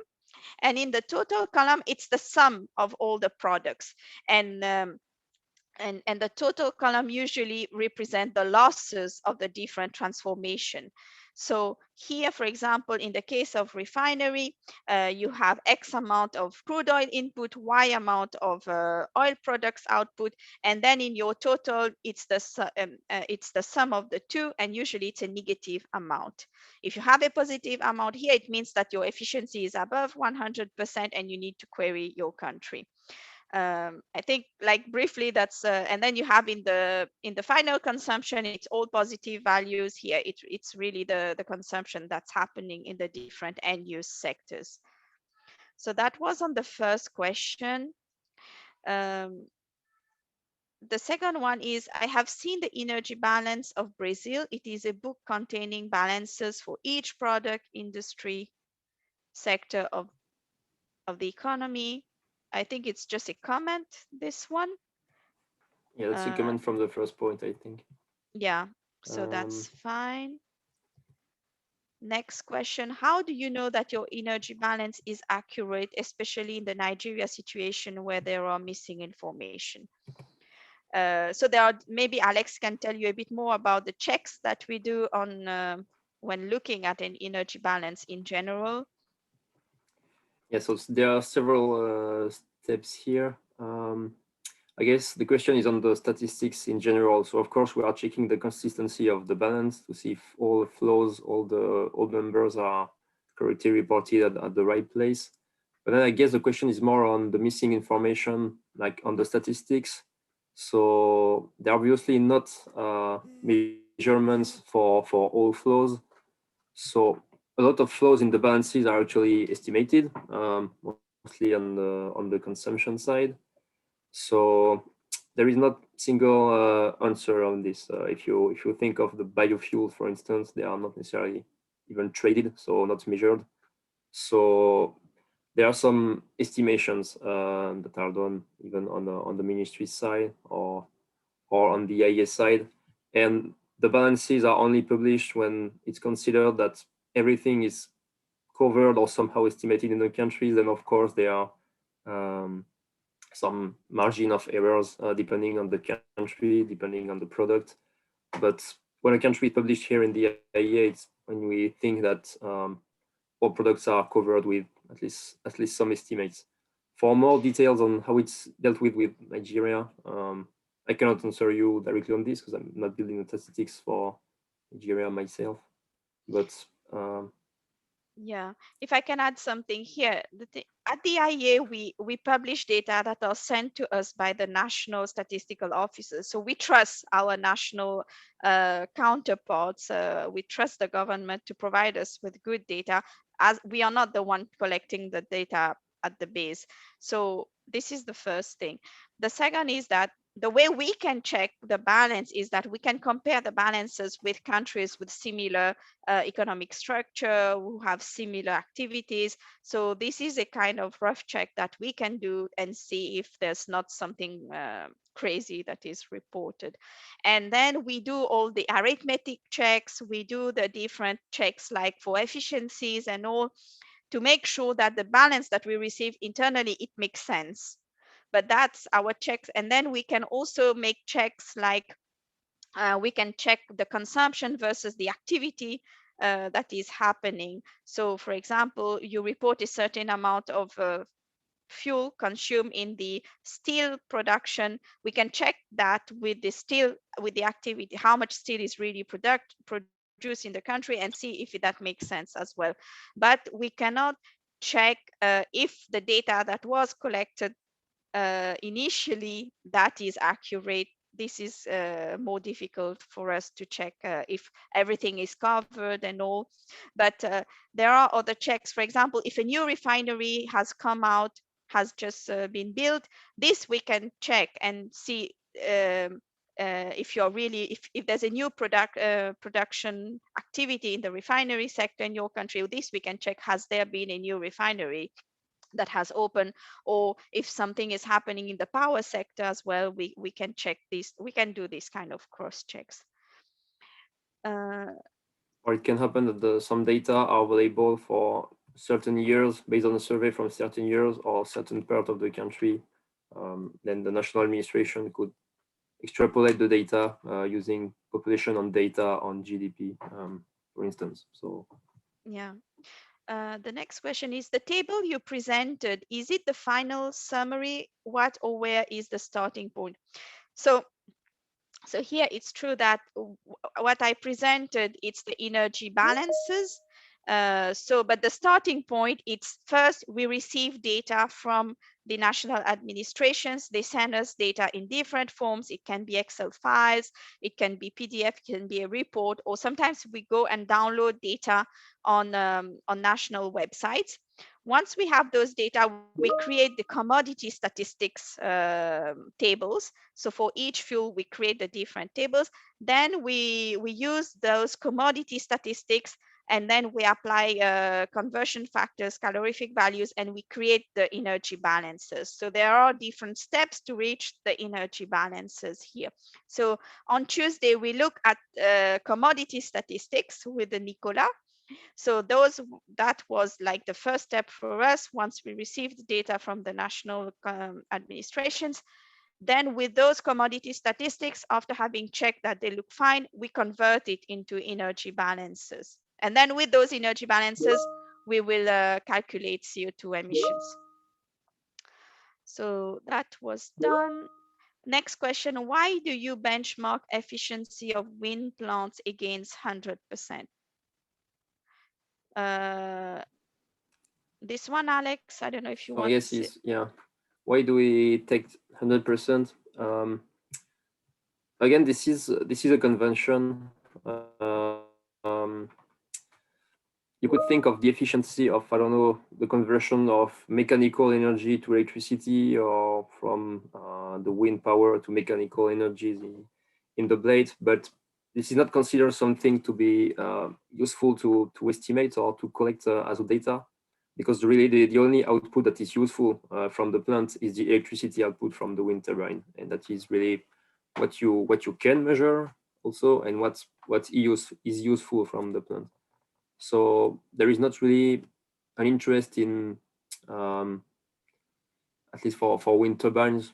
And in the total column, it's the sum of all the products. And the total column usually represent the losses of the different transformation. So here, for example, in the case of refinery, you have X amount of crude oil input, Y amount of oil products output, and then in your total, it's the sum of the two, and usually it's a negative amount. If you have a positive amount here, it means that your efficiency is above 100% and you need to query your country. I think, like, briefly, that's and then you have in the final consumption, it's all positive values. Here it's really the consumption that's happening in the different end use sectors. So that was on the first question. um, the second one is, I have seen the energy balance of Brazil. It is a book containing balances for each product, industry, sector of the economy. I think it's just a comment, this one. Yeah, that's a comment from the first point, I think. Yeah, so that's fine. Next question. How do you know that your energy balance is accurate, especially in the Nigeria situation where there are missing information? So there are, maybe Alex can tell you a bit more about the checks that we do on when looking at an energy balance in general. Yeah, so there are several steps here. I guess the question is on the statistics in general. So of course we are checking the consistency of the balance to see if all the flows, all the old numbers are correctly reported at the right place. But then I guess the question is more on the missing information, like on the statistics. So they're obviously not measurements for all flows. So a lot of flows in the balances are actually estimated, mostly on the consumption side. So there is not single answer on this. If you think of the biofuels, for instance, they are not necessarily even traded, so not measured. So there are some estimations that are done even on the ministry side or on the IEA side, and the balances are only published when it's considered that everything is covered or somehow estimated in the countries. Then of course there are some margin of errors depending on the country, depending on the product. But when a country is published here in the IEA, it's when we think that all products are covered with at least some estimates. For more details on how it's dealt with Nigeria, I cannot answer you directly on this because I'm not building the statistics for Nigeria myself. But yeah, if I can add something here, at the IEA, we publish data that are sent to us by the national statistical officers. So we trust our national counterparts. We trust the government to provide us with good data, as we are not the one collecting the data at the base. So this is the first thing. The second is that the way we can check the balance is that we can compare the balances with countries with similar economic structure, who have similar activities. So this is a kind of rough check that we can do and see if there's not something crazy that is reported. And then we do all the arithmetic checks. We do the different checks like for efficiencies and all, to make sure that the balance that we receive internally, it makes sense. But that's our checks. And then we can also make checks like we can check the consumption versus the activity that is happening. So for example, you report a certain amount of fuel consumed in the steel production. We can check that with the steel, with the activity, how much steel is really produced produce in the country and see if that makes sense as well. But we cannot check if the data that was collected initially that is accurate. This is more difficult for us to check if everything is covered and all. But there are other checks. For example, if a new refinery has come out, has just been built, this we can check and see if you're really, if there's a new production activity in the refinery sector in your country. This we can check, has there been a new refinery that has opened, or if something is happening in the power sector as well, we can check this, we can do this kind of cross checks. Or it can happen that some data are available for certain years based on a survey from certain years or certain part of the country. Then the national administration could extrapolate the data using population on data on GDP, for instance. So yeah. The next question is, the table you presented, is it the final summary? What or where is the starting point? So here it's true that what I presented, it's the energy balances. But the starting point, it's first we receive data from the national administrations. They send us data in different forms. It can be Excel files, it can be PDF, it can be a report, or sometimes we go and download data on national websites. Once we have those data, we create the commodity statistics tables. So for each fuel, we create the different tables. Then we use those commodity statistics, and then we apply conversion factors, calorific values, and we create the energy balances. So there are different steps to reach the energy balances here. So on Tuesday, we look at commodity statistics with the Nicola. So that was like the first step for us once we received the data from the national administrations. Then with those commodity statistics, after having checked that they look fine, we convert it into energy balances. And then with those energy balances, we will calculate CO2 emissions. So that was done. Next question, why do you benchmark efficiency of wind plants against 100%? This one, Alex, I don't know if you want yes, to say. yeah. Why do we take 100%? Again, this is a convention. You could think of the efficiency of, I don't know, the conversion of mechanical energy to electricity, or from the wind power to mechanical energies in the blade. But this is not considered something to be useful to estimate or to collect as data, because really the only output that is useful from the plant is the electricity output from the wind turbine, and that is really what you can measure also, and what is useful from the plant. So there is not really an interest in, at least for wind turbines,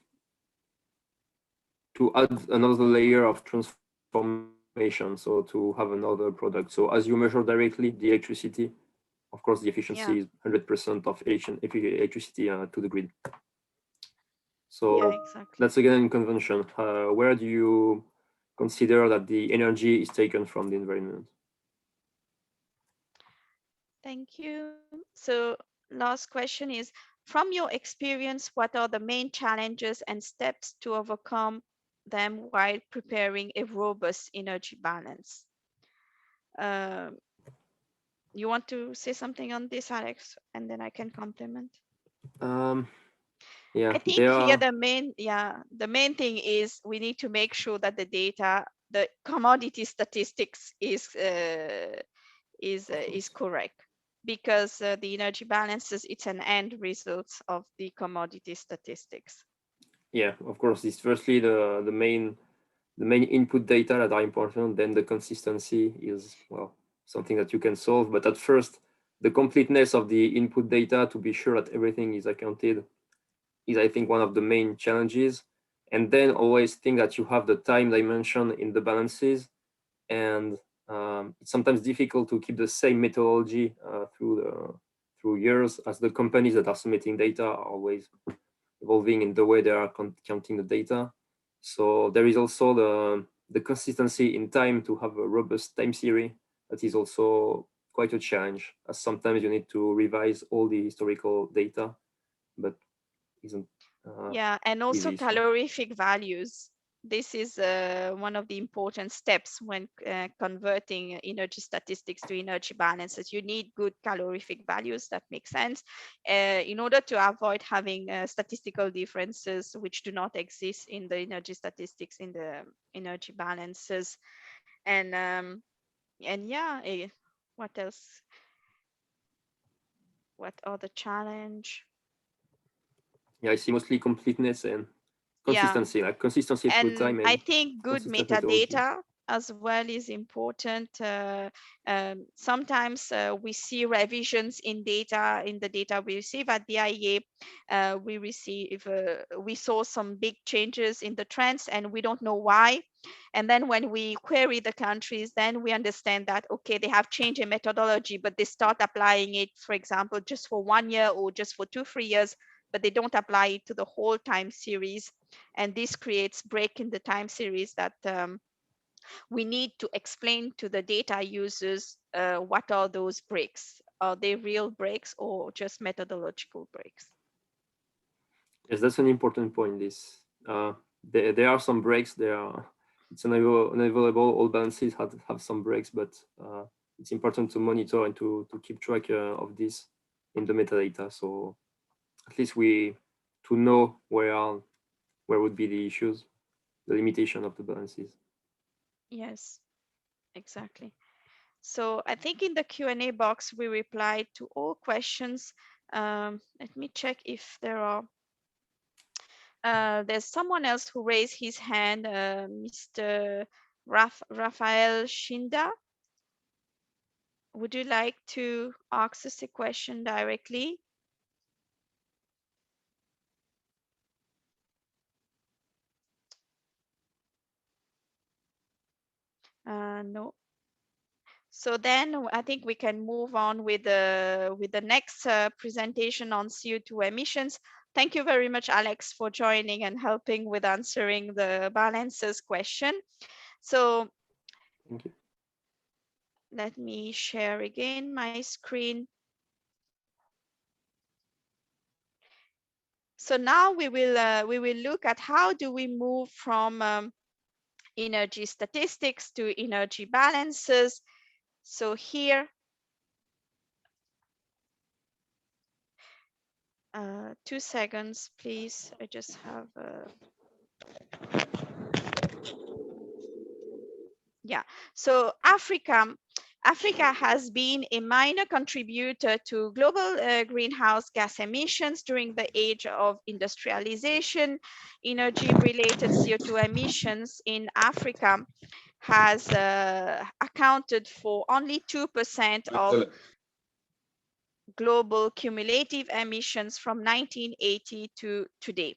to add another layer of transformation, so to have another product. So as you measure directly the electricity, of course, the efficiency is 100% of electricity to the grid. So exactly. That's again in convention. Where do you consider that the energy is taken from the environment? Thank you. So last question is, from your experience, what are the main challenges and steps to overcome them while preparing a robust energy balance? You want to say something on this, Alex, and then I can complement? Yeah, I think here the main thing is we need to make sure that the data, the commodity statistics is correct, because the energy balances, it's an end result of the commodity statistics. Yeah, of course, it's firstly the main input data that are important. Then the consistency is, well, something that you can solve, but at first the completeness of the input data, to be sure that everything is accounted, is, I think, one of the main challenges. And then always think that you have the time dimension in the balances, and it's sometimes difficult to keep the same methodology through years, as the companies that are submitting data are always evolving in the way they are counting the data. So there is also the consistency in time, to have a robust time series that is also quite a challenge, as sometimes you need to revise all the historical data, but isn't yeah, and also easy. So. calorific values. This is one of the important steps when converting energy statistics to energy balances. You need good calorific values, that makes sense, in order to avoid having statistical differences which do not exist in the energy statistics in the energy balances. And yeah, what else? What other challenge? Yeah, I see mostly completeness and Yeah, consistency, like consistency through and time I and think good consistent methodology. metadata as well is important. Sometimes we see revisions in data, in the data we receive at the IEA. We saw some big changes in the trends and we don't know why. And then when we query the countries, then we understand that, okay, they have changed a methodology, but they start applying it, for example, just for 1 year or just for 2-3 years, but they don't apply it to the whole time series. And this creates break in the time series that we need to explain to the data users what are those breaks. Are they real breaks or just methodological breaks? Yes, that's an important point. There are some breaks. It's unavailable. All balances have some breaks, but it's important to monitor and to keep track of this in the metadata. So at least to know where would be the issues, the limitation of the balances. Yes, exactly. So I think in the Q&A box, we replied to all questions. Let me check if there are. There's someone else who raised his hand, Mr. Rafael Shinda. Would you like to ask us a question directly? No. So then I think we can move on with the next presentation on CO2 emissions. Thank you very much, Alex, for joining and helping with answering the balances question. So Thank you. let me share again my screen. So now we will look at how do we move from energy statistics to energy balances. So here, 2 seconds, please. I just have yeah. So Africa has been a minor contributor to global greenhouse gas emissions during the age of industrialization. Energy-related CO2 emissions in Africa has accounted for only 2% of global cumulative emissions from 1980 to today.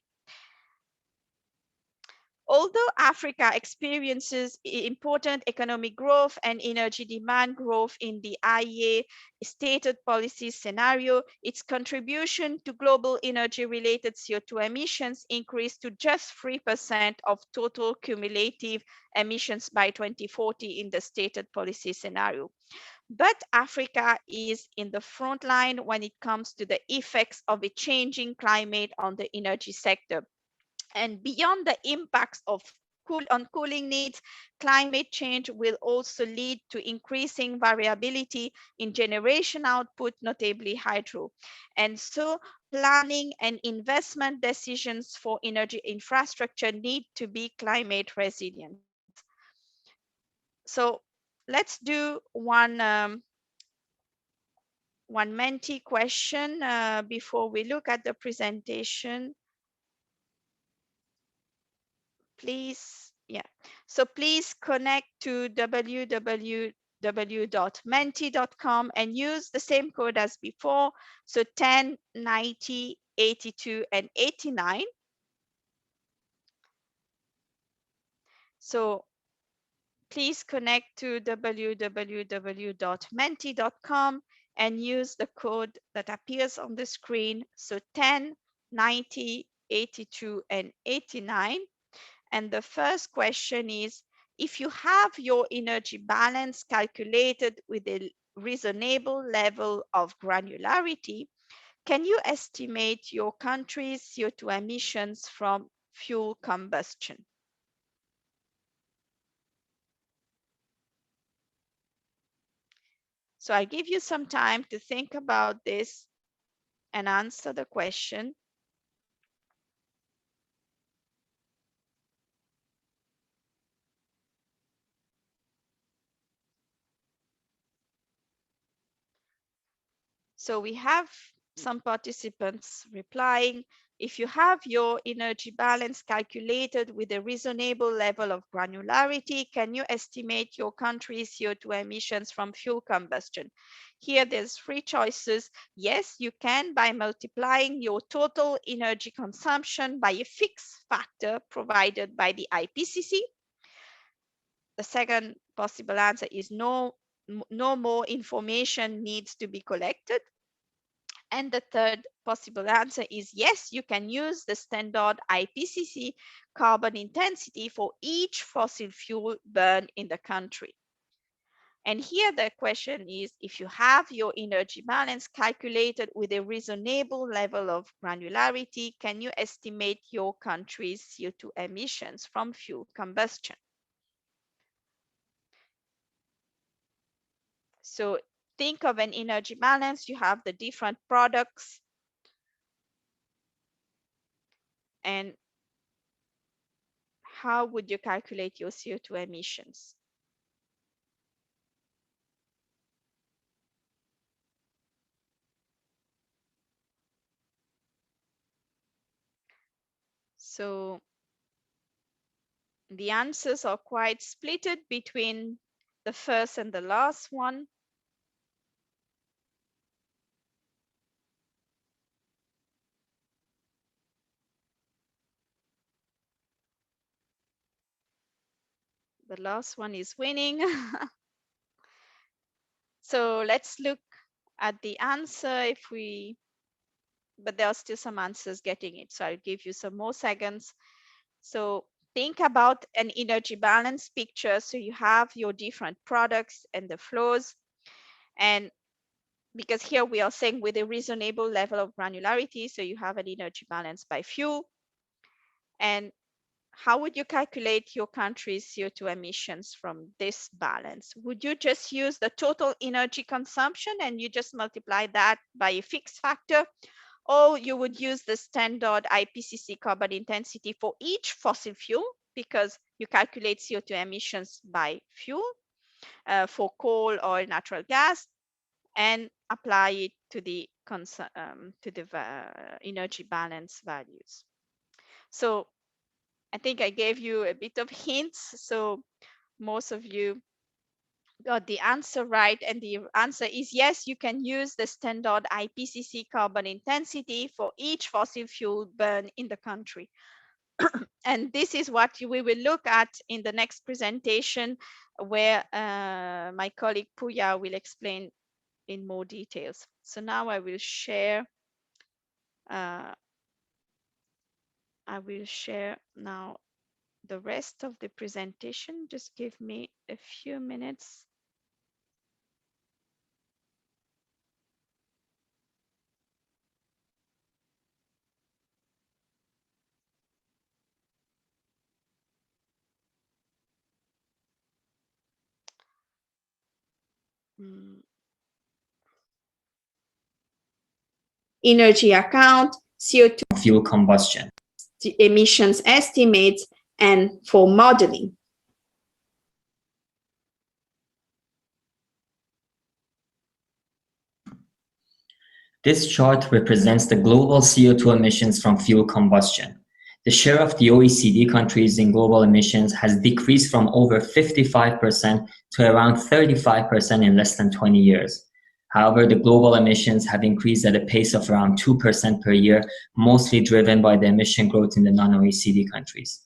Although Africa experiences important economic growth and energy demand growth in the IEA stated policy scenario, its contribution to global energy-related CO2 emissions increased to just 3% of total cumulative emissions by 2040 in the stated policy scenario. But Africa is in the front line when it comes to the effects of a changing climate on the energy sector. And beyond the impacts on cooling needs, climate change will also lead to increasing variability in generation output, notably hydro. And so planning and investment decisions for energy infrastructure need to be climate resilient. So let's do one Menti question before we look at the presentation. Please, yeah. So please connect to www.menti.com and use the same code as before. So 10, 90, 82, and 89. So please connect to www.menti.com and use the code that appears on the screen. So 10, 90, 82, and 89. And the first question is if you have your energy balance calculated with a reasonable level of granularity, can you estimate your country's CO2 emissions from fuel combustion? So I give you some time to think about this and answer the question. So we have some participants replying, if you have your energy balance calculated with a reasonable level of granularity, can you estimate your country's CO2 emissions from fuel combustion? Here there's three choices. Yes, you can by multiplying your total energy consumption by a fixed factor provided by the IPCC. The second possible answer is no more information needs to be collected. And the third possible answer is yes, you can use the standard IPCC carbon intensity for each fossil fuel burned in the country. And here the question is, if you have your energy balance calculated with a reasonable level of granularity, can you estimate your country's CO2 emissions from fuel combustion? So think of an energy balance. You have the different products, and how would you calculate your CO2 emissions? So the answers are quite splitted between the first and the last one. The last one is winning. So let's look at the answer but there are still some answers getting it. So I'll give you some more seconds. So think about an energy balance picture. So you have your different products and the flows. And because here we are saying with a reasonable level of granularity, so you have an energy balance by fuel. And how would you calculate your country's CO2 emissions from this balance? Would you just use the total energy consumption and you just multiply that by a fixed factor? Or you would use the standard IPCC carbon intensity for each fossil fuel, because you calculate CO2 emissions by fuel for coal, oil, natural gas, and apply it to the energy balance values. So I think I gave you a bit of hints. So most of you got the answer right. And the answer is yes, you can use the standard IPCC carbon intensity for each fossil fuel burned in the country. And this is what we will look at in the next presentation, where my colleague Puya will explain in more details. So now I will share now the rest of the presentation. Just give me a few minutes. Energy account, CO2 fuel combustion. emissions estimates, and for modeling. This chart represents the global CO2 emissions from fuel combustion. The share of the OECD countries in global emissions has decreased from over 55% to around 35% in less than 20 years. However, the global emissions have increased at a pace of around 2% per year, mostly driven by the emission growth in the non-OECD countries.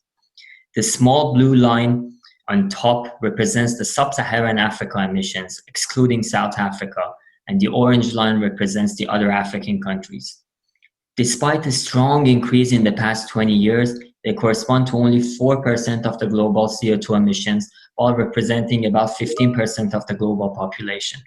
The small blue line on top represents the sub-Saharan Africa emissions, excluding South Africa, and the orange line represents the other African countries. Despite a strong increase in the past 20 years, they correspond to only 4% of the global CO2 emissions while representing about 15% of the global population.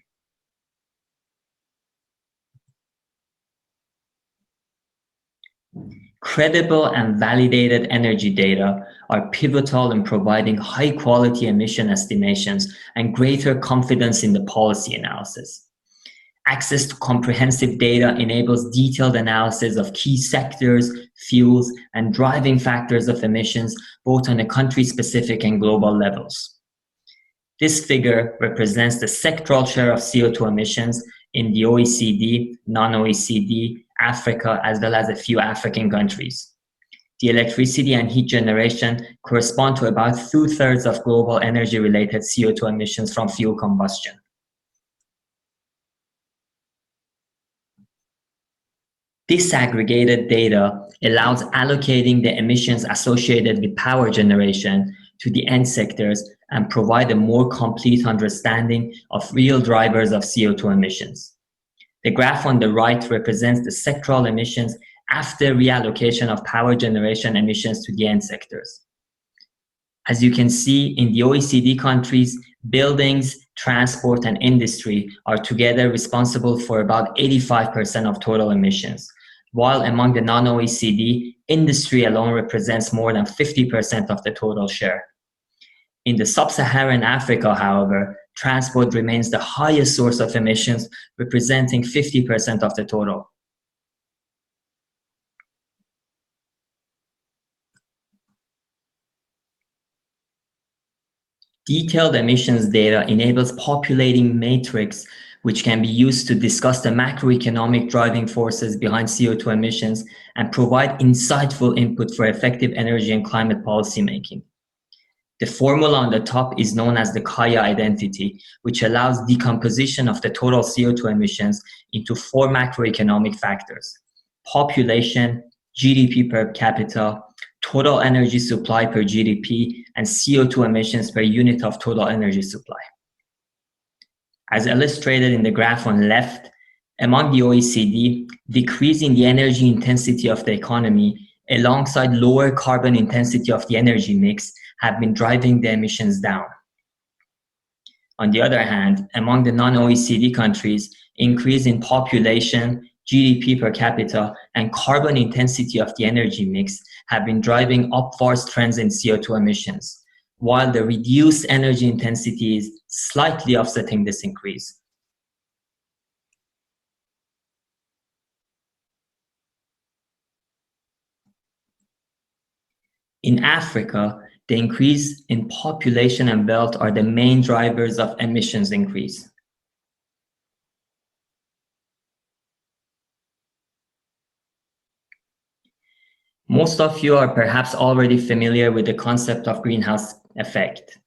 Credible and validated energy data are pivotal in providing high-quality emission estimations and greater confidence in the policy analysis. Access to comprehensive data enables detailed analysis of key sectors, fuels, and driving factors of emissions, both on a country-specific and global levels. This figure represents the sectoral share of CO2 emissions in the OECD, non-OECD, Africa, as well as a few African countries. The electricity and heat generation correspond to about 2/3 of global energy-related CO2 emissions from fuel combustion. Disaggregated data allows allocating the emissions associated with power generation to the end sectors and provide a more complete understanding of real drivers of CO2 emissions. The graph on the right represents the sectoral emissions after reallocation of power generation emissions to the end sectors. As you can see, in the OECD countries, buildings, transport, and industry are together responsible for about 85% of total emissions, while among the non-OECD, industry alone represents more than 50% of the total share. In the sub-Saharan Africa, however, transport remains the highest source of emissions, representing 50% of the total. Detailed emissions data enables populating matrix, which can be used to discuss the macroeconomic driving forces behind CO2 emissions and provide insightful input for effective energy and climate policy making. The formula on the top is known as the Kaya identity, which allows decomposition of the total CO2 emissions into 4 macroeconomic factors: population, GDP per capita, total energy supply per GDP, and CO2 emissions per unit of total energy supply. As illustrated in the graph on left, among the OECD, decreasing the energy intensity of the economy alongside lower carbon intensity of the energy mix have been driving the emissions down. On the other hand, among the non-OECD countries, increase in population, GDP per capita, and carbon intensity of the energy mix have been driving upwards trends in CO2 emissions, while the reduced energy intensity is slightly offsetting this increase. In Africa, the increase in population and wealth are the main drivers of emissions increase. Most of you are perhaps already familiar with the concept of greenhouse effect.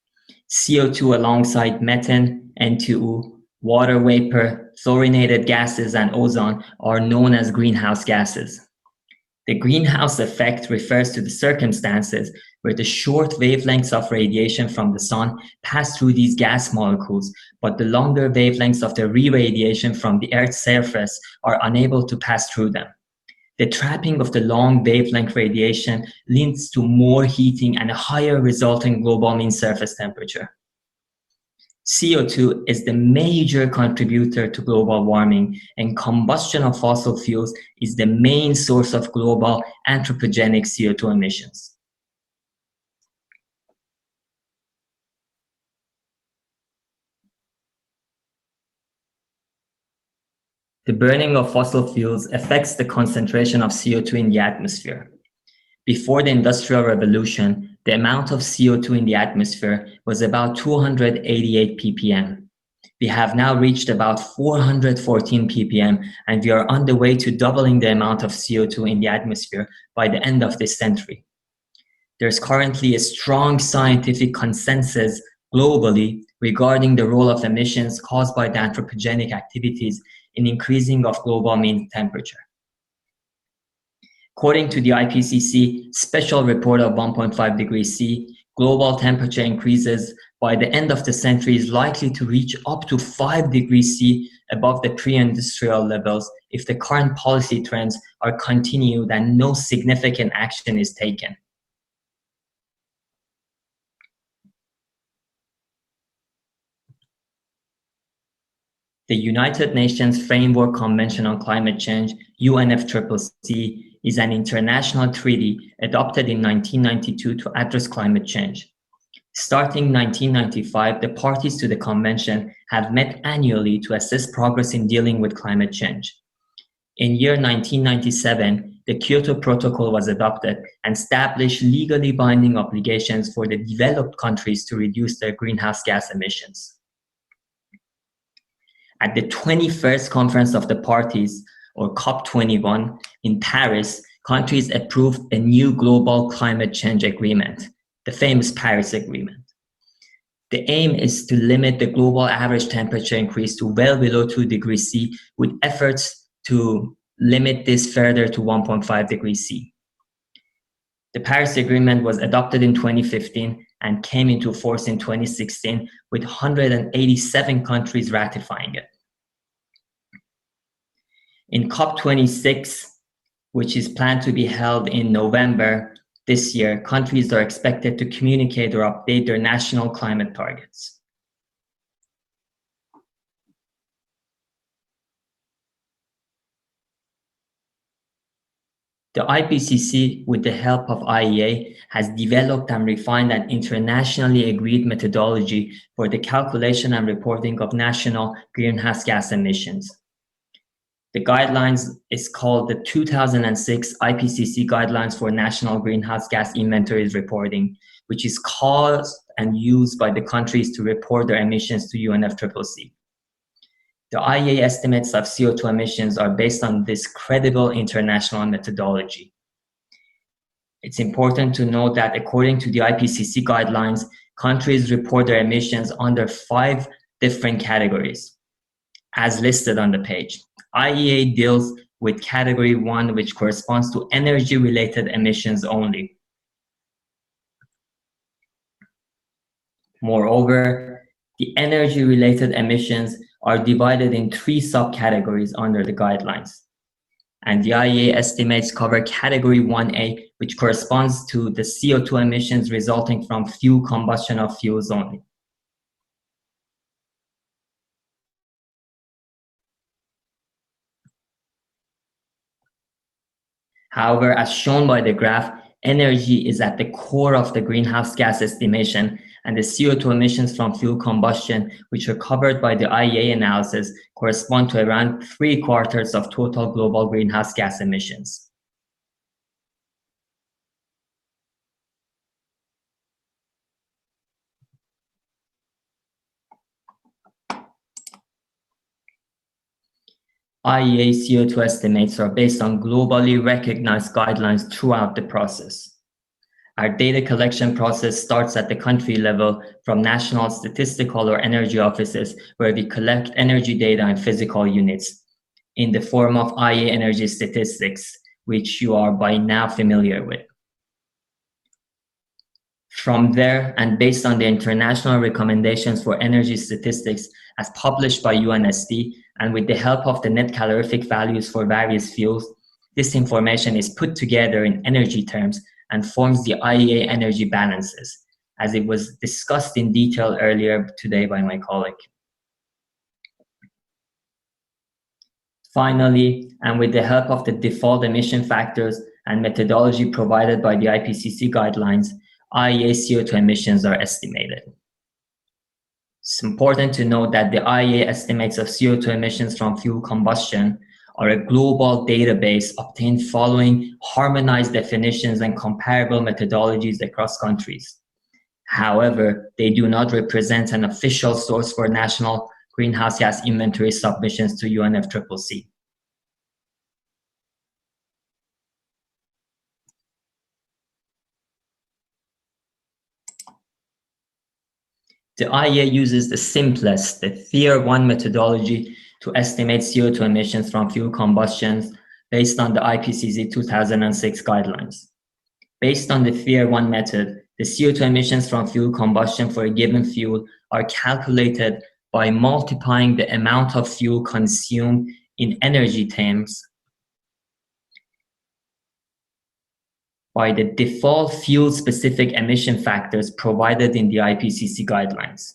CO2 alongside methane, N2O, water vapor, fluorinated gases, and ozone are known as greenhouse gases. The greenhouse effect refers to the circumstances where the short wavelengths of radiation from the sun pass through these gas molecules, but the longer wavelengths of the re-radiation from the Earth's surface are unable to pass through them. The trapping of the long wavelength radiation leads to more heating and a higher resulting global mean surface temperature. CO2 is the major contributor to global warming, and combustion of fossil fuels is the main source of global anthropogenic CO2 emissions. The burning of fossil fuels affects the concentration of CO2 in the atmosphere. Before the Industrial Revolution, the amount of CO2 in the atmosphere was about 288 ppm. We have now reached about 414 ppm, and we are on the way to doubling the amount of CO2 in the atmosphere by the end of this century. There's currently a strong scientific consensus globally regarding the role of emissions caused by the anthropogenic activities in increasing of global mean temperature. According to the IPCC Special Report of 1.5 degrees C, global temperature increases by the end of the century is likely to reach up to 5 degrees C above the pre-industrial levels if the current policy trends are continued and no significant action is taken. The United Nations Framework Convention on Climate Change, UNFCCC, is an international treaty adopted in 1992 to address climate change. Starting 1995, the parties to the convention have met annually to assess progress in dealing with climate change. In year 1997, the Kyoto Protocol was adopted and established legally binding obligations for the developed countries to reduce their greenhouse gas emissions. At the 21st Conference of the Parties, or COP21, in Paris, countries approved a new global climate change agreement, the famous Paris Agreement. The aim is to limit the global average temperature increase to well below 2 degrees C, with efforts to limit this further to 1.5 degrees C. The Paris Agreement was adopted in 2015 and came into force in 2016, with 187 countries ratifying it. In COP26, which is planned to be held in November this year, countries are expected to communicate or update their national climate targets. The IPCC, with the help of IEA, has developed and refined an internationally agreed methodology for the calculation and reporting of national greenhouse gas emissions. The guidelines is called the 2006 IPCC Guidelines for National Greenhouse Gas Inventories Reporting, which is caused and used by the countries to report their emissions to UNFCCC. The IEA estimates of CO2 emissions are based on this credible international methodology. It's important to note that according to the IPCC guidelines, countries report their emissions under 5 different categories, as listed on the page. IEA deals with category 1, which corresponds to energy-related emissions only. Moreover, the energy-related emissions are divided in 3 subcategories under the guidelines. And the IEA estimates cover category 1A, which corresponds to the CO2 emissions resulting from fuel combustion of fuels only. However, as shown by the graph, energy is at the core of the greenhouse gas estimation, and the CO2 emissions from fuel combustion, which are covered by the IEA analysis, correspond to around 3/4 of total global greenhouse gas emissions. IEA CO2 estimates are based on globally recognized guidelines throughout the process. Our data collection process starts at the country level from national statistical or energy offices, where we collect energy data in physical units in the form of IEA energy statistics, which you are by now familiar with. From there, and based on the international recommendations for energy statistics as published by UNSD, and with the help of the net calorific values for various fuels, this information is put together in energy terms and forms the IEA energy balances, as it was discussed in detail earlier today by my colleague. Finally, and with the help of the default emission factors and methodology provided by the IPCC guidelines, IEA CO2 emissions are estimated. It's important to note that the IEA estimates of CO2 emissions from fuel combustion are a global database obtained following harmonized definitions and comparable methodologies across countries. However, they do not represent an official source for national greenhouse gas inventory submissions to UNFCCC. The IEA uses the simplest, the Tier 1 methodology to estimate CO2 emissions from fuel combustions based on the IPCC 2006 guidelines. Based on the Tier 1 method, the CO2 emissions from fuel combustion for a given fuel are calculated by multiplying the amount of fuel consumed in energy terms by the default fuel-specific emission factors provided in the IPCC guidelines.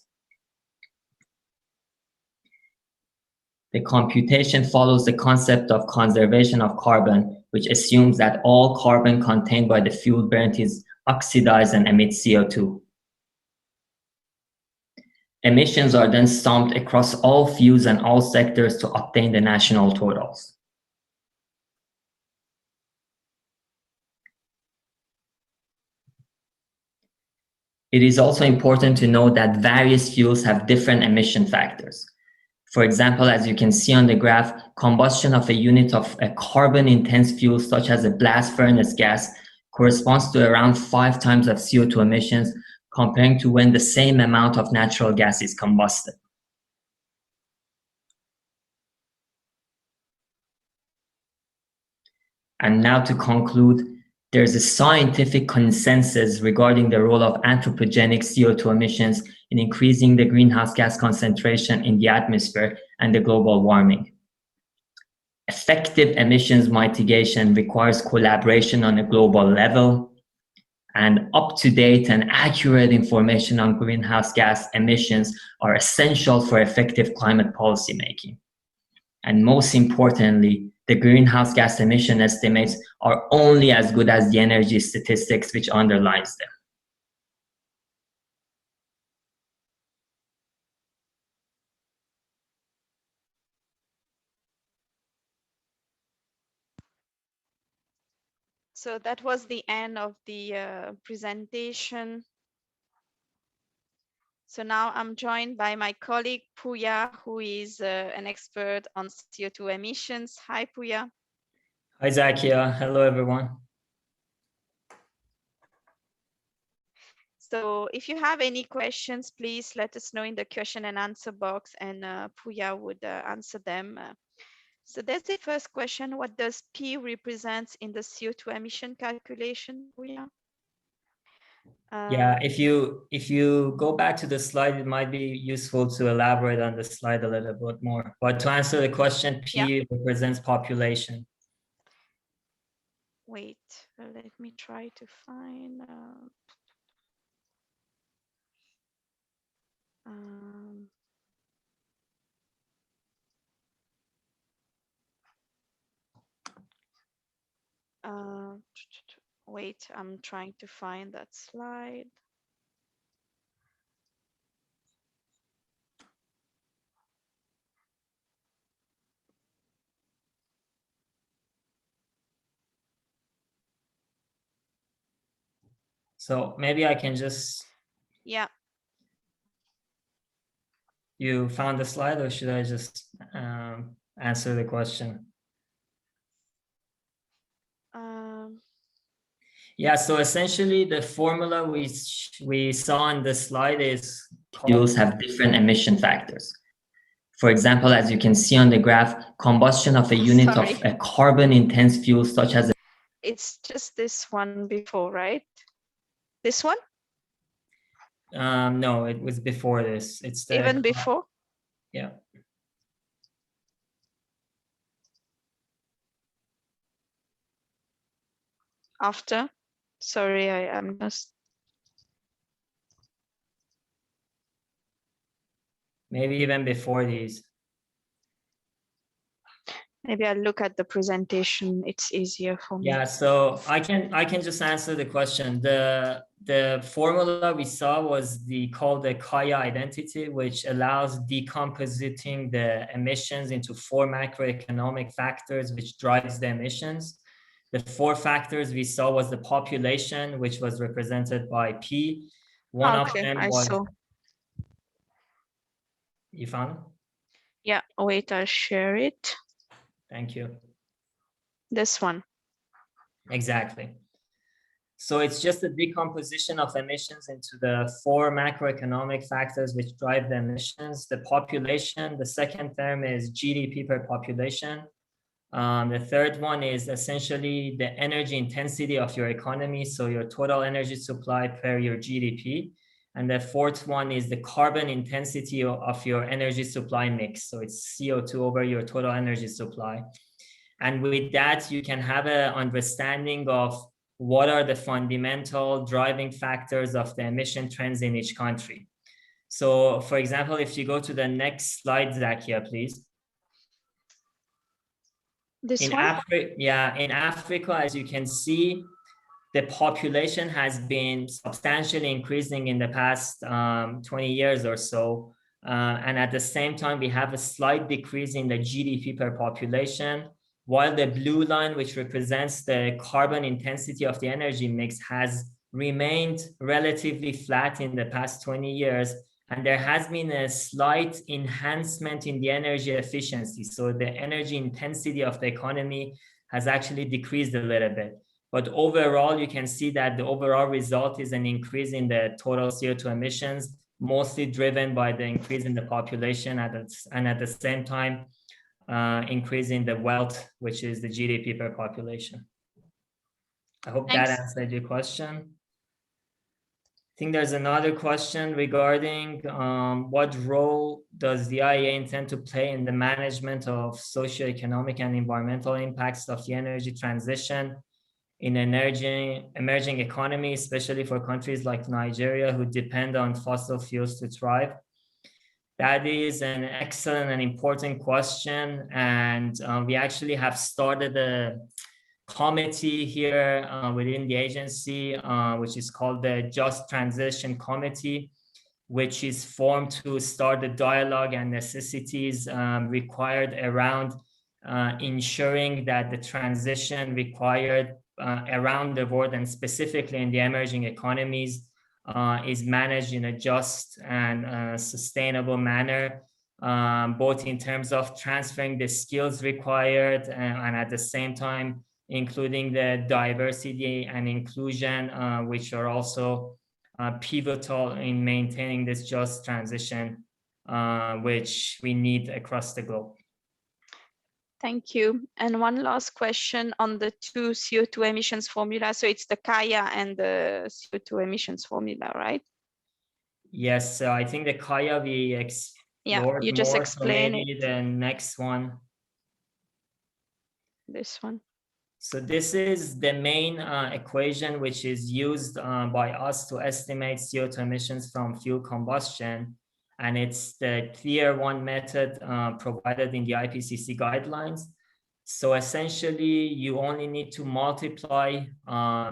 The computation follows the concept of conservation of carbon, which assumes that all carbon contained by the fuel burnt is oxidized and emits CO2. Emissions are then summed across all fuels and all sectors to obtain the national totals. It is also important to note that various fuels have different emission factors. For example, as you can see on the graph, combustion of a unit of a carbon-intense fuel, such as a blast furnace gas, corresponds to around 5 times of CO2 emissions, comparing to when the same amount of natural gas is combusted. And now to conclude, there's a scientific consensus regarding the role of anthropogenic CO2 emissions in increasing the greenhouse gas concentration in the atmosphere and the global warming. Effective emissions mitigation requires collaboration on a global level, and up-to-date and accurate information on greenhouse gas emissions are essential for effective climate policy making. And most importantly, the greenhouse gas emission estimates are only as good as the energy statistics which underlies them. So that was the end of the presentation. So now I'm joined by my colleague Puya, who is an expert on CO2 emissions. Hi, Puya. Hi, Zakia. Hello, everyone. So if you have any questions, please let us know in the question and answer box, and Puya would answer them. So that's the first question. What does P represent in the CO2 emission calculation, Puya? Yeah, if you go back to the slide, it might be useful to elaborate on the slide a little bit more. But to answer the question, P represents population. Wait, let me try to find. Wait, I'm trying to find that slide. So maybe I can just... Yeah. You found the slide, or should I just answer the question? Yeah, so essentially the formula we saw on the slide is fuels have different emission factors. For example, as you can see on the graph, combustion of a unit of a carbon-intense fuel such as... It's just this one before, right? This one? No, it was before this. It's the... Even before? Yeah. After? Sorry, I'm just... Maybe even before these. Maybe I'll look at the presentation. It's easier for me. Yeah, so I can just answer the question. The formula we saw was called the Kaya identity, which allows decompositing the emissions into 4 macroeconomic factors, which drives the emissions. The 4 factors we saw was the population, which was represented by P. One of them was... I saw. You found it? Yeah, wait, I'll share it. Thank you. This one. Exactly. So it's just a decomposition of emissions into the 4 macroeconomic factors which drive the emissions. The population, the second term is GDP per population. The third one is essentially the energy intensity of your economy, so your total energy supply per your GDP. And the fourth one is the carbon intensity of your energy supply mix. So it's CO2 over your total energy supply. And with that, you can have an understanding of what are the fundamental driving factors of the emission trends in each country. So for example, if you go to the next slide, Zakia, please. This In one? Africa, yeah, in Africa, as you can see, the population has been substantially increasing in the past 20 years or so. And at the same time, we have a slight decrease in the GDP per population, while the blue line, which represents the carbon intensity of the energy mix, has remained relatively flat in the past 20 years. And there has been a slight enhancement in the energy efficiency. So the energy intensity of the economy has actually decreased a little bit. But overall, you can see that the overall result is an increase in the total CO2 emissions, mostly driven by the increase in the population and at the same time, increase in the wealth, which is the GDP per population. I hope Thanks. that answered your question. I think there's another question regarding what role does the IEA intend to play in the management of socioeconomic and environmental impacts of the energy transition in emerging economies, especially for countries like Nigeria, who depend on fossil fuels to thrive? That is an excellent and important question. And we actually have started a committee here within the agency, which is called the Just Transition Committee, which is formed to start the dialogue and necessities required around ensuring that the transition required around the world and specifically in the emerging economies is managed in a just and sustainable manner, both in terms of transferring the skills required and at the same time including the diversity and inclusion, which are also pivotal in maintaining this just transition, which we need across the globe. Thank you. And one last question on the two CO2 emissions formula. So it's the Kaya and the CO2 emissions formula, right? Yes, so I think the Kaya we explored you just more, explain so maybe it. the next one. This one. So this is the main equation which is used by us to estimate CO2 emissions from fuel combustion. And it's the Tier 1 method provided in the IPCC guidelines. So essentially, you only need to multiply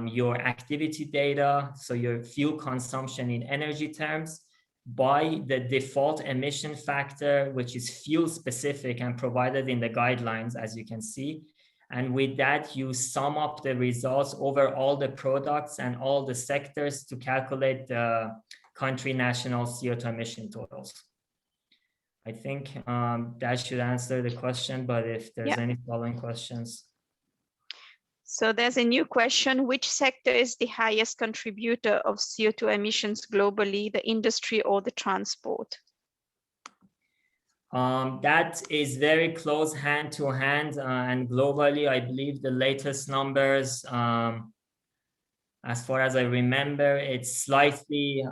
your activity data, so your fuel consumption in energy terms, by the default emission factor, which is fuel specific and provided in the guidelines, as you can see. And with that, you sum up the results over all the products and all the sectors to calculate the country national CO2 emission totals. I think that should answer the question, but if there's any following questions. So there's a new question. Which sector is the highest contributor of CO2 emissions globally, the industry or the transport? That is very close hand to hand, and globally, I believe the latest numbers, as far as I remember, it's slightly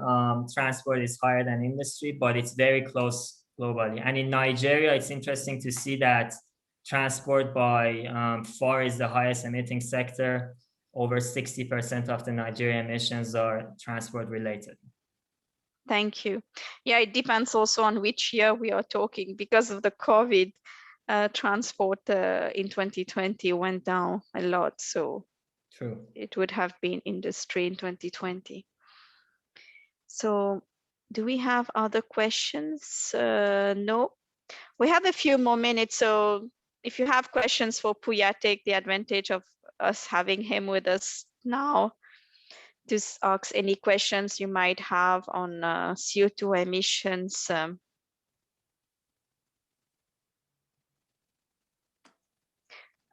transport is higher than industry, but it's very close globally. And in Nigeria, it's interesting to see that transport by far is the highest emitting sector. Over 60% of the Nigerian emissions are transport related. Thank you. Yeah, it depends also on which year we are talking. Because of the COVID, transport in 2020 went down a lot. So true, it would have been industry in 2020. So do we have other questions? No, we have a few more minutes. So if you have questions for Puya, take the advantage of us having him with us now. Just ask any questions you might have on CO2 emissions.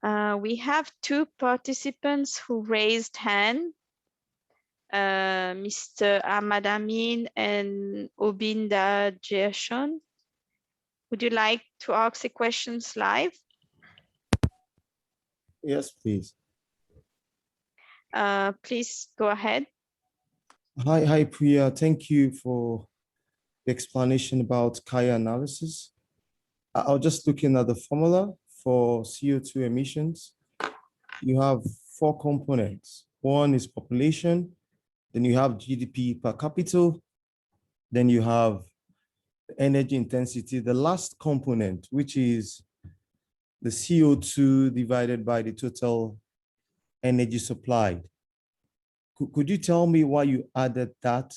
We have two participants who raised hand, Mr. Ahmad Amin and Obinda Jershon. Would you like to ask the questions live? Yes, please. Please go ahead. Hi, Priya. Thank you for the explanation about Kaya analysis. I was just looking at the formula for CO2 emissions. You have 4 components. One is population, then you have GDP per capita, then you have energy intensity. The last component, which is the CO2 divided by the total energy supplied. Could you tell me why you added that?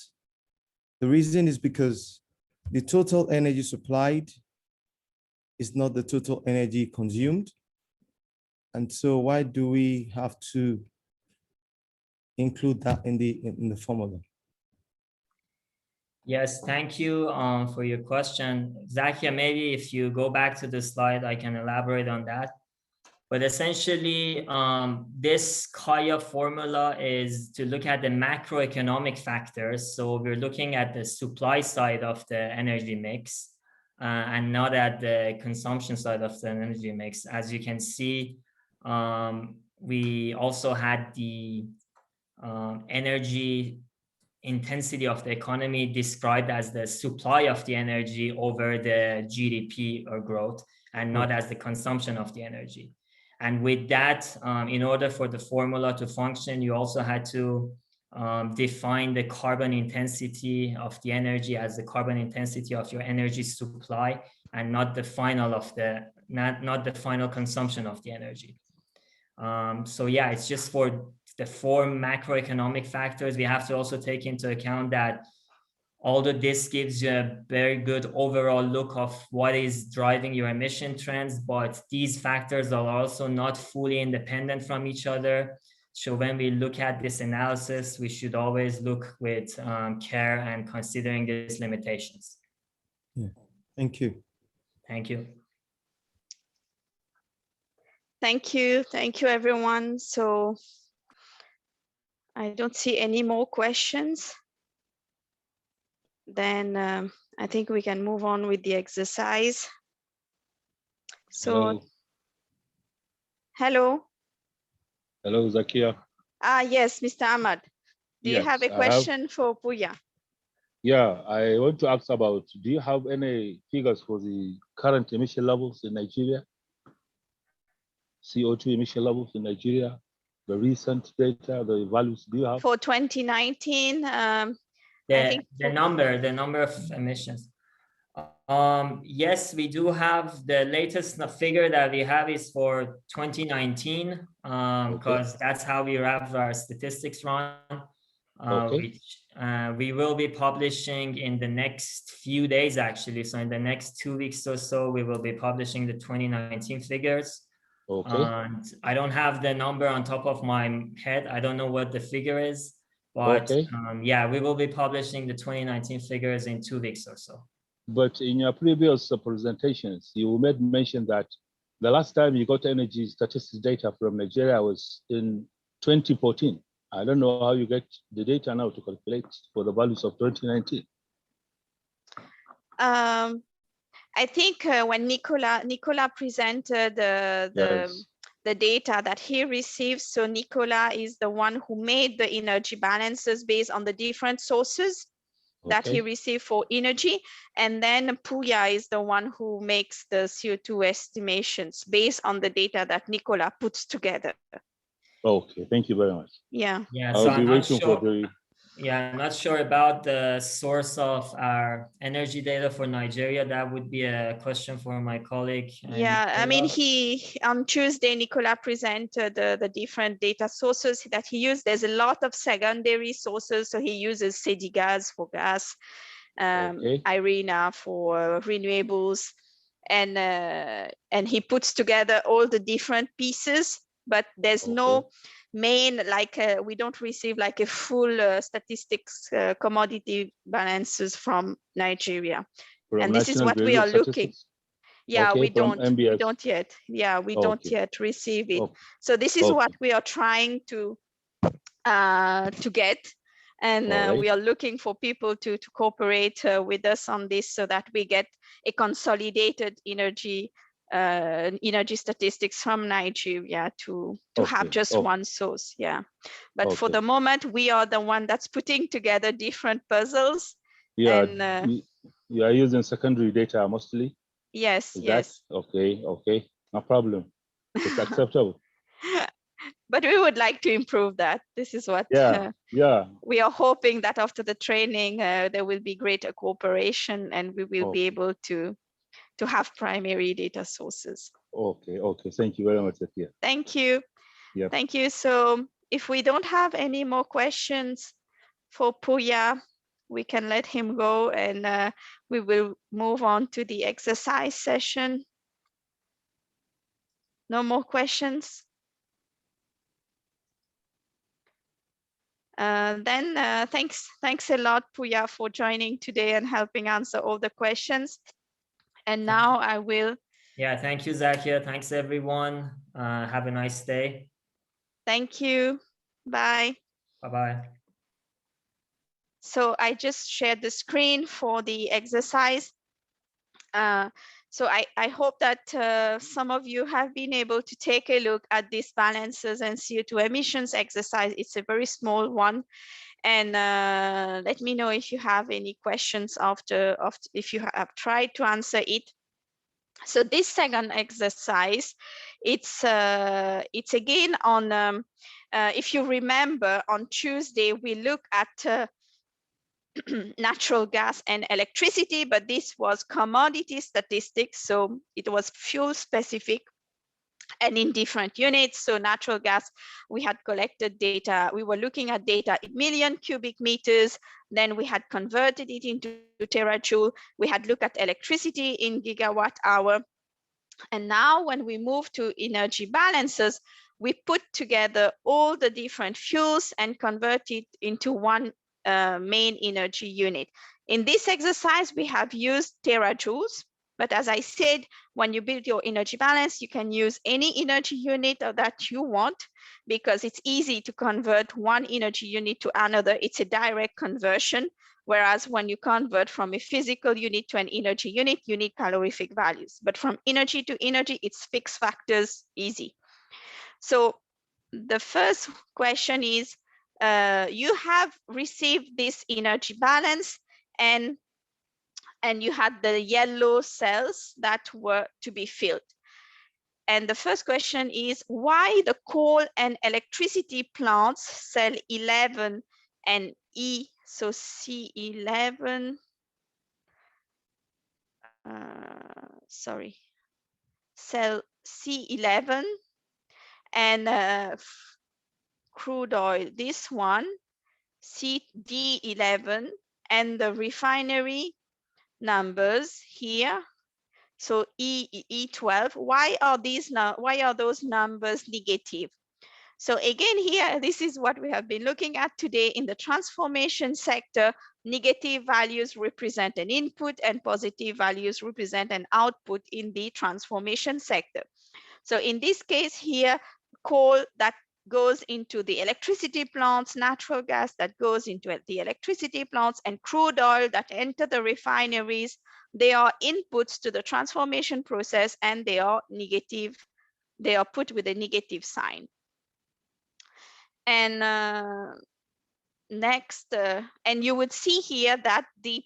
The reason is because the total energy supplied is not the total energy consumed. And so why do we have to include that in the formula? Yes, thank you for your question. Zakia, maybe if you go back to the slide, I can elaborate on that. But essentially, this Kaya formula is to look at the macroeconomic factors. So we're looking at the supply side of the energy mix and not at the consumption side of the energy mix. As you can see, we also had the energy intensity of the economy described as the supply of the energy over the GDP or growth, and not as the consumption of the energy. And with that, in order for the formula to function, you also had to define the carbon intensity of the energy as the carbon intensity of your energy supply, and not the final of the not the final consumption of the energy. So yeah, it's just for the four macroeconomic factors. We have to also take into account that although this gives you a very good overall look of what is driving your emission trends, but these factors are also not fully independent from each other. So when we look at this analysis, we should always look with care and considering these limitations. Yeah. Thank you. Thank you. Thank you. Thank you, everyone. So I don't see any more questions. Then I think we can move on with the exercise. So, hello. Hello, Zakia. Yes, Mr. Ahmad. Do you have a question for Puya? Yeah, I want to ask about, do you have any figures for the current emission levels in Nigeria? CO2 emission levels in Nigeria, the recent data, the values, do you have? For 2019, I think the number of emissions. Yes, we do have the latest figure that we have is for 2019, because that's how we have our statistics run, which we will be publishing in the next few days, actually. So in the next 2 weeks or so, we will be publishing the 2019 figures. And I don't have the number on top of my head. I don't know what the figure is, but yeah, we will be publishing the 2019 figures in 2 weeks or so. But in your previous presentations, you made mention that the last time you got energy statistics data from Nigeria was in 2014. I don't know how you get the data now to calculate for the values of 2019. I think when Nicola presented the data that he received, so Nicola is the one who made the energy balances based on the different sources that he received for energy, and then Puya is the one who makes the CO2 estimations based on the data that Nicola puts together. Okay, thank you very much. Yeah. Yeah, I'll be waiting for the. Yeah, I'm not sure about the source of our energy data for Nigeria. That would be a question for my colleague. Yeah, I mean, on Tuesday, Nicola presented the different data sources that he used. There's a lot of secondary sources. So he uses Sedigas for gas, IRENA for renewables, and he puts together all the different pieces, but there's no main, like we don't receive like a full statistics commodity balances from Nigeria. And this is what we are looking. Yeah, we don't yet. Yeah, we don't yet receive it. So this is what we are trying to get. And we are looking for people to cooperate with us on this so that we get a consolidated energy statistics from Nigeria to have just one source. Yeah, but for the moment we are the one that's putting together different puzzles. Yeah, and you are using secondary data mostly. Yes. Okay, no problem, it's acceptable. But we would like to improve that. This is what we are hoping, that after the training there will be greater cooperation and we will be able to have primary data sources. Okay, okay. Thank you very much, Zakia. Thank you. Yep. Thank you. So if we don't have any more questions for Puya, we can let him go, and we will move on to the exercise session. No more questions? Then thanks a lot, Puya, for joining today and helping answer all the questions. And now I will. Yeah, thank you, Zakia. Thanks, everyone. Have a nice day. Thank you. Bye. Bye-bye. So I just shared the screen for the exercise. So I hope that some of you have been able to take a look at these balances and CO2 emissions exercise. It's a very small one. And let me know if you have any questions after if you have tried to answer it. So this second exercise, it's again on, if you remember, on Tuesday, we look at natural gas and electricity, but this was commodity statistics, so it was fuel specific and in different units. So natural gas, we had collected data, we were looking at data in million cubic meters, then we had converted it into terajoule, we had looked at electricity in gigawatt hour, and now when we move to energy balances, we put together all the different fuels and convert it into one main energy unit. In this exercise, we have used terajoules, but as I said, when you build your energy balance, you can use any energy unit that you want, because it's easy to convert one energy unit to another. It's a direct conversion. Whereas when you convert from a physical unit to an energy unit, you need calorific values. But from energy to energy, it's fixed factors, easy. So the first question is, you have received this energy balance, and you had the yellow cells that were to be filled. And the first question is, why the coal and electricity plants, cell 11 and E, so C11, sorry, cell C11, and crude oil, this one, CD11, and the refinery numbers here, so E12. Why are those numbers negative? So again, here, this is what we have been looking at today in the transformation sector. Negative values represent an input and positive values represent an output in the transformation sector. So in this case here, coal that goes into the electricity plants, natural gas that goes into the electricity plants, and crude oil that enter the refineries, they are inputs to the transformation process, and they are negative. They are put with a negative sign. And next, and you would see here that the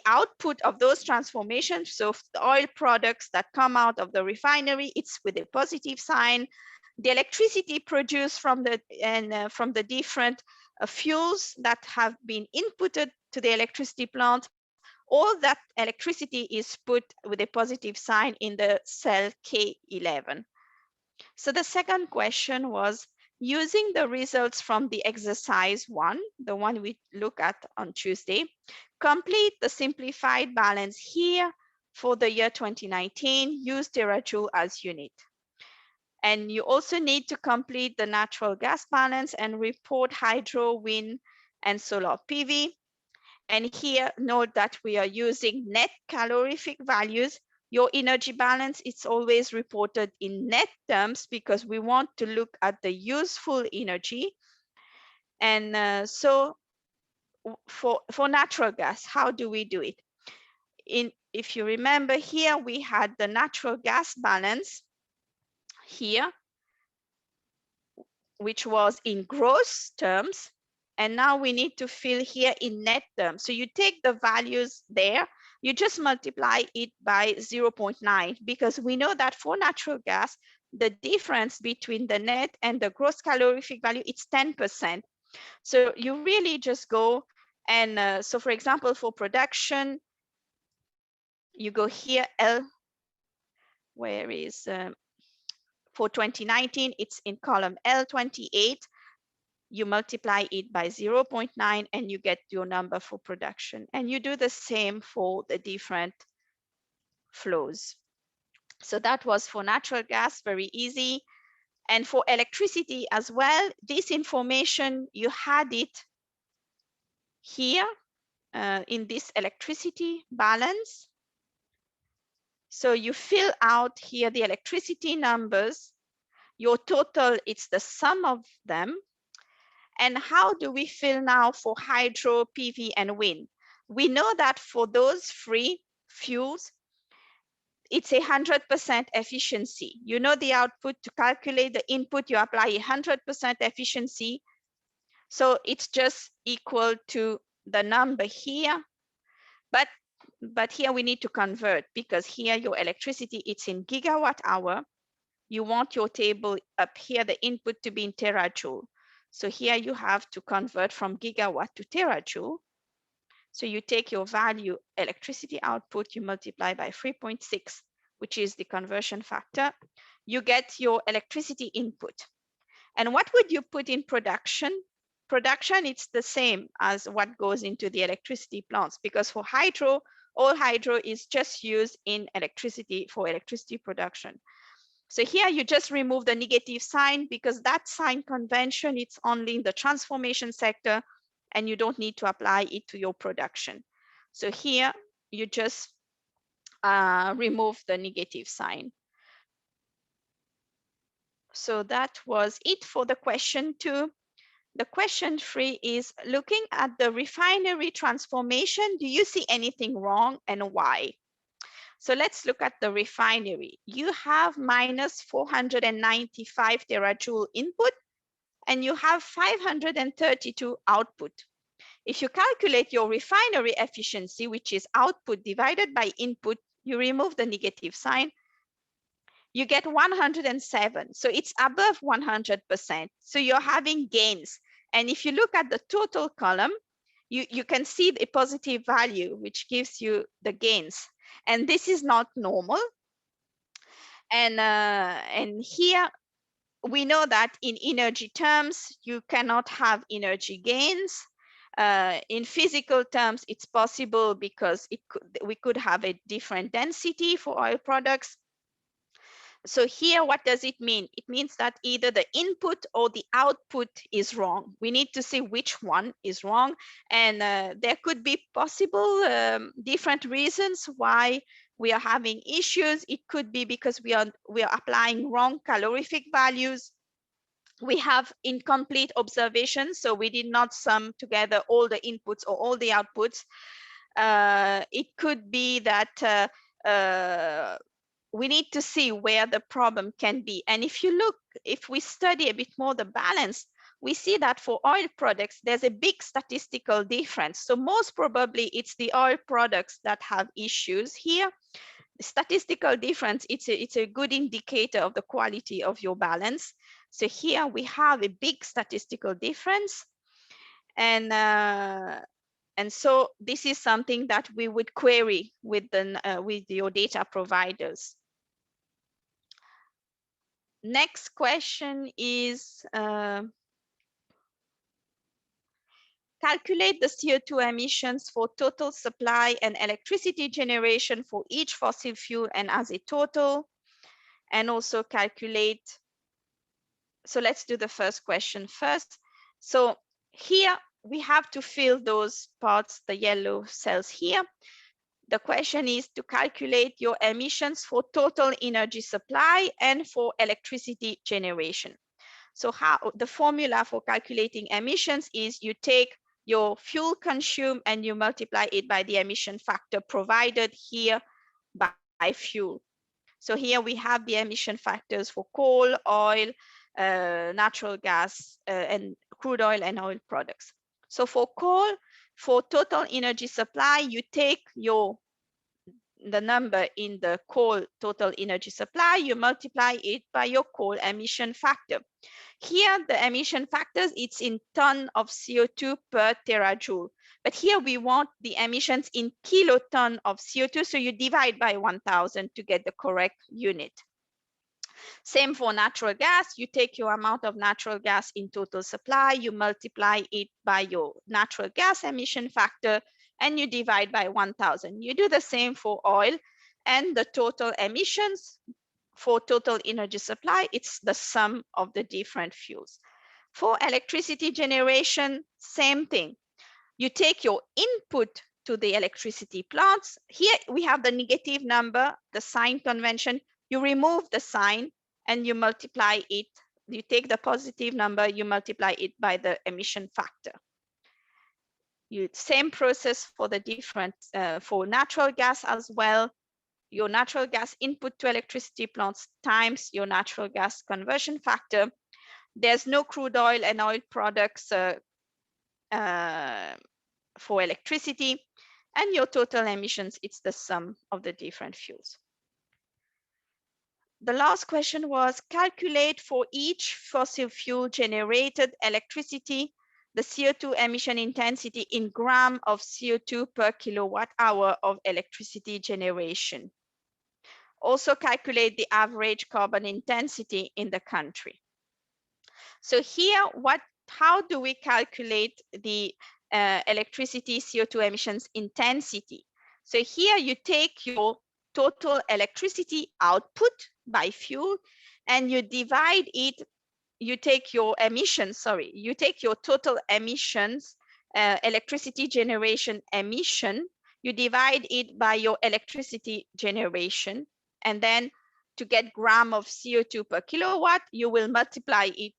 output of those transformations, so the oil products that come out of the refinery, it's with a positive sign. The electricity produced from the different fuels that have been inputted to the electricity plant, all that electricity is put with a positive sign in the cell K11. So the second question was, using the results from the exercise 1, the one we look at on Tuesday, complete the simplified balance here for the year 2019, use terajoule as unit. And you also need to complete the natural gas balance and report hydro, wind, and solar PV. And here, note that we are using net calorific values. Your energy balance, it's always reported in net terms because we want to look at the useful energy. And so for natural gas, how do we do it? If you remember here, we had the natural gas balance here, which was in gross terms. And now we need to fill here in net terms. So you take the values there, you just multiply it by 0.9, because we know that for natural gas, the difference between the net and the gross calorific value, it's 10%. So you really just go and so for example, for production, you go here, L, where is For 2019, it's in column L28. You multiply it by 0.9 and you get your number for production. And you do the same for the different flows. So that was for natural gas, very easy. And for electricity as well, this information, you had it here in this electricity balance. So you fill out here the electricity numbers. Your total, it's the sum of them. And how do we fill now for hydro, PV, and wind? We know that for those three fuels, it's 100% efficiency. You know the output. To calculate the input, you apply 100% efficiency. So it's just equal to the number here. But here we need to convert, because here your electricity, it's in gigawatt hour. You want your table up here, the input to be in terajoule. So here you have to convert from gigawatt to terajoule. So you take your value electricity output, you multiply by 3.6, which is the conversion factor. You get your electricity input. And what would you put in production? Production, it's the same as what goes into the electricity plants, because for hydro, all hydro is just used in electricity for electricity production. So here you just remove the negative sign, because that sign convention, it's only in the transformation sector and you don't need to apply it to your production. So here you just remove the negative sign. So that was it for the question 2. The question 3 is looking at the refinery transformation. Do you see anything wrong and why? So let's look at the refinery. You have minus 495 terajoule input and you have 532 output. If you calculate your refinery efficiency, which is output divided by input, you remove the negative sign, you get 107. So it's above 100%. So you're having gains. And if you look at the total column, you can see the positive value, which gives you the gains. And this is not normal. And here we know that in energy terms, you cannot have energy gains. In physical terms, it's possible because we could have a different density for oil products. So here, what does it mean? It means that either the input or the output is wrong. We need to see which one is wrong. And there could be possible different reasons why we are having issues. It could be because we are applying wrong calorific values. We have incomplete observations, so we did not sum together all the inputs or all the outputs. It could be that we need to see where the problem can be. And if we study a bit more the balance, we see that for oil products, there's a big statistical difference. So most probably it's the oil products that have issues here. The statistical difference, it's a good indicator of the quality of your balance. So here we have a big statistical difference. And so this is something that we would query with your data providers. Next question is calculate the CO2 emissions for total supply and electricity generation for each fossil fuel and as a total, and also calculate. So let's do the first question first. So here we have to fill those parts, the yellow cells here. The question is to calculate your emissions for total energy supply and for electricity generation. So how the formula for calculating emissions is you take your fuel consumed and you multiply it by the emission factor provided here by fuel. So here we have the emission factors for coal, oil, natural gas, and crude oil and oil products. So for coal, for total energy supply, you take the number in the coal total energy supply, you multiply it by your coal emission factor. Here, the emission factors, it's in ton of CO2 per terajoule. But here we want the emissions in kiloton of CO2, so you divide by 1,000 to get the correct unit. Same for natural gas. You take your amount of natural gas in total supply, you multiply it by your natural gas emission factor, and you divide by 1,000. You do the same for oil, and the total emissions for total energy supply, it's the sum of the different fuels. For electricity generation, same thing. You take your input to the electricity plants. Here we have the negative number, the sign convention. You remove the sign and you multiply it. You take the positive number, you multiply it by the emission factor. Same process for the different, for natural gas as well. Your natural gas input to electricity plants times your natural gas conversion factor. There's no crude oil and oil products for electricity, and your total emissions, it's the sum of the different fuels. The last question was, calculate for each fossil fuel generated electricity the CO2 emission intensity in gram of CO2 per kilowatt hour of electricity generation. Also calculate the average carbon intensity in the country. So here, how do we calculate the electricity CO2 emissions intensity? So here you take your total electricity output by fuel and you divide it, you take your emissions, you take your total emissions, electricity generation emission, you divide it by your electricity generation, and then to get gram of CO2 per kilowatt, you will multiply it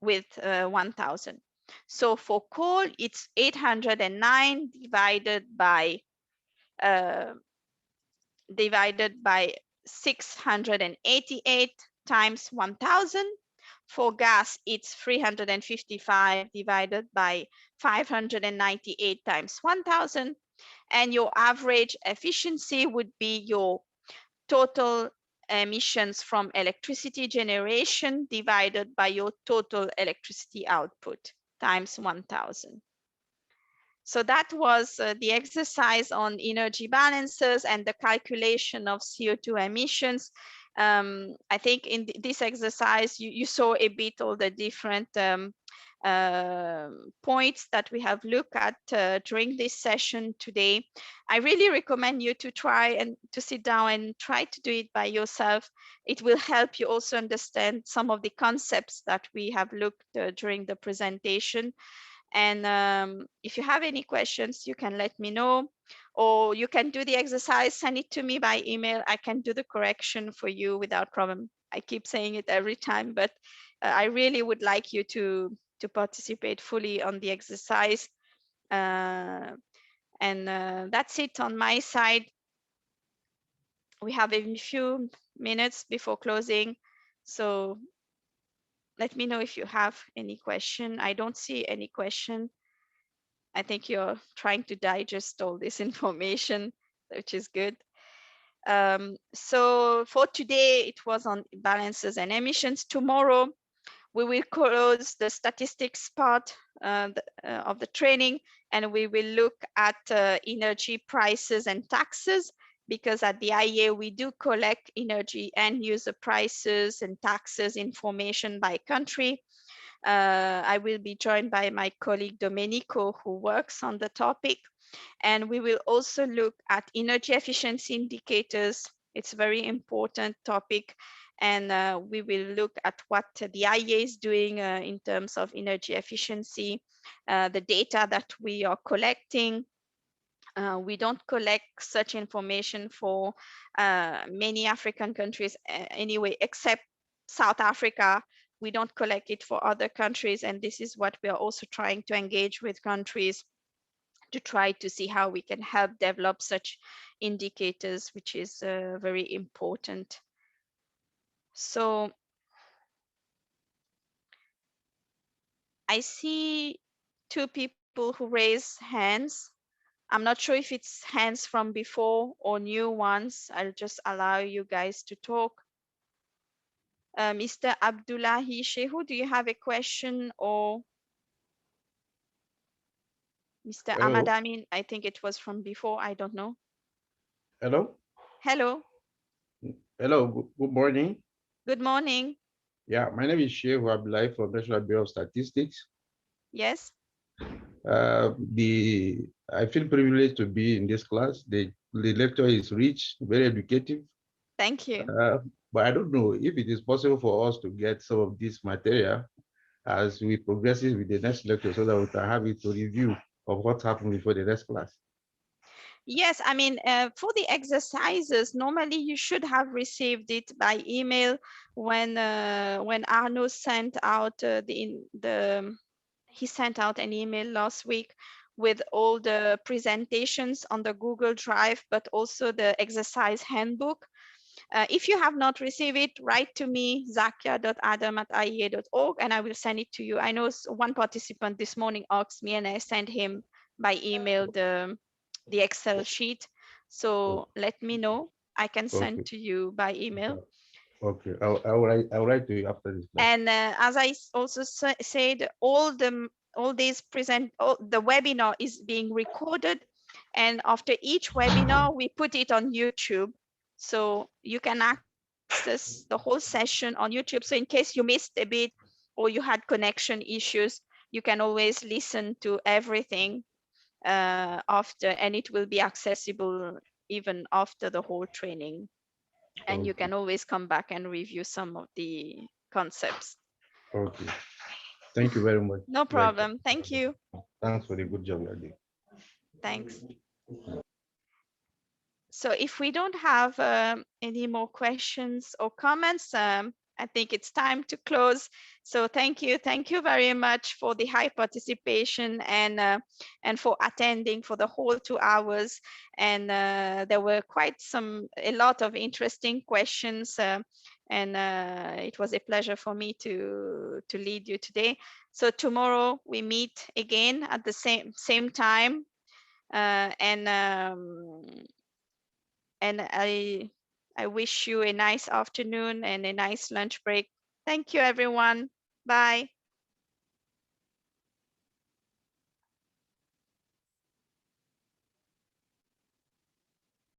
with 1,000. So for coal, it's 809 divided by 688 times 1,000. For gas, it's 355 divided by 598 times 1,000. And your average efficiency would be your total emissions from electricity generation divided by your total electricity output times 1,000. So that was the exercise on energy balances and the calculation of CO2 emissions. I think in this exercise, you saw a bit all the different points that we have looked at during this session today. I really recommend you to try and to sit down and try to do it by yourself. It will help you also understand some of the concepts that we have looked during the presentation. And if you have any questions, you can let me know, or you can do the exercise, send it to me by email. I can do the correction for you without problem. I keep saying it every time, but I really would like you to participate fully on the exercise. And that's it on my side. We have a few minutes before closing, so let me know if you have any question. I don't see any question. I think you're trying to digest all this information, which is good. So for today, it was on balances and emissions. Tomorrow, we will close the statistics part of the training, and we will look at energy prices and taxes, because at the IEA, we do collect energy and user prices and taxes information by country. I will be joined by my colleague Domenico, who works on the topic. And we will also look at energy efficiency indicators. It's a very important topic. And we will look at what the IEA is doing in terms of energy efficiency, the data that we are collecting. We don't collect such information for many African countries anyway, except South Africa. We don't collect it for other countries. And this is what we are also trying to engage with countries to try to see how we can help develop such indicators, which is very important. So I see two people who raise hands. I'm not sure if it's hands from before or new ones. I'll just allow you guys to talk. Mr. Abdullahi Shehu, do you have a question? Or Mr. Hello. Amadamin, I think it was from before, I don't know. Hello. Hello. Hello. Good morning. Good morning. Yeah, my name is Sheikh Wabilai from National Bureau of Statistics. Yes. I feel privileged to be in this class. The lecture is rich, very educative. Thank you. But I don't know if it is possible for us to get some of this material as we progress with the next lecture so that we can have it to review of what happened before the next class. Yes, I mean, for the exercises, normally you should have received it by email when Arno sent out he sent out an email last week with all the presentations on the Google Drive, but also the exercise handbook. If you have not received it, write to me, zakia.adam@iea.org, and I will send it to you. I know one participant this morning asked me, and I sent him by email the Excel sheet. So let me know. I can send to you by email. Okay, I'll write to you after this class. And as I also said, all the webinar is being recorded, and after each webinar we put it on YouTube, so you can access the whole session on YouTube. So in case you missed a bit or you had connection issues, you can always listen to everything after, and it will be accessible even after the whole training. And you can always come back and review some of the concepts. Okay. Thank you very much. No problem. Thank you. Thanks for the good job you're doing. Thanks. So if we don't have any more questions or comments, I think it's time to close. So thank you very much for the high participation and for attending for the whole 2 hours. And there were a lot of interesting questions, and it was a pleasure for me to lead you today. So tomorrow we meet again at the same time, and I wish you a nice afternoon and a nice lunch break. Thank you, everyone. Bye.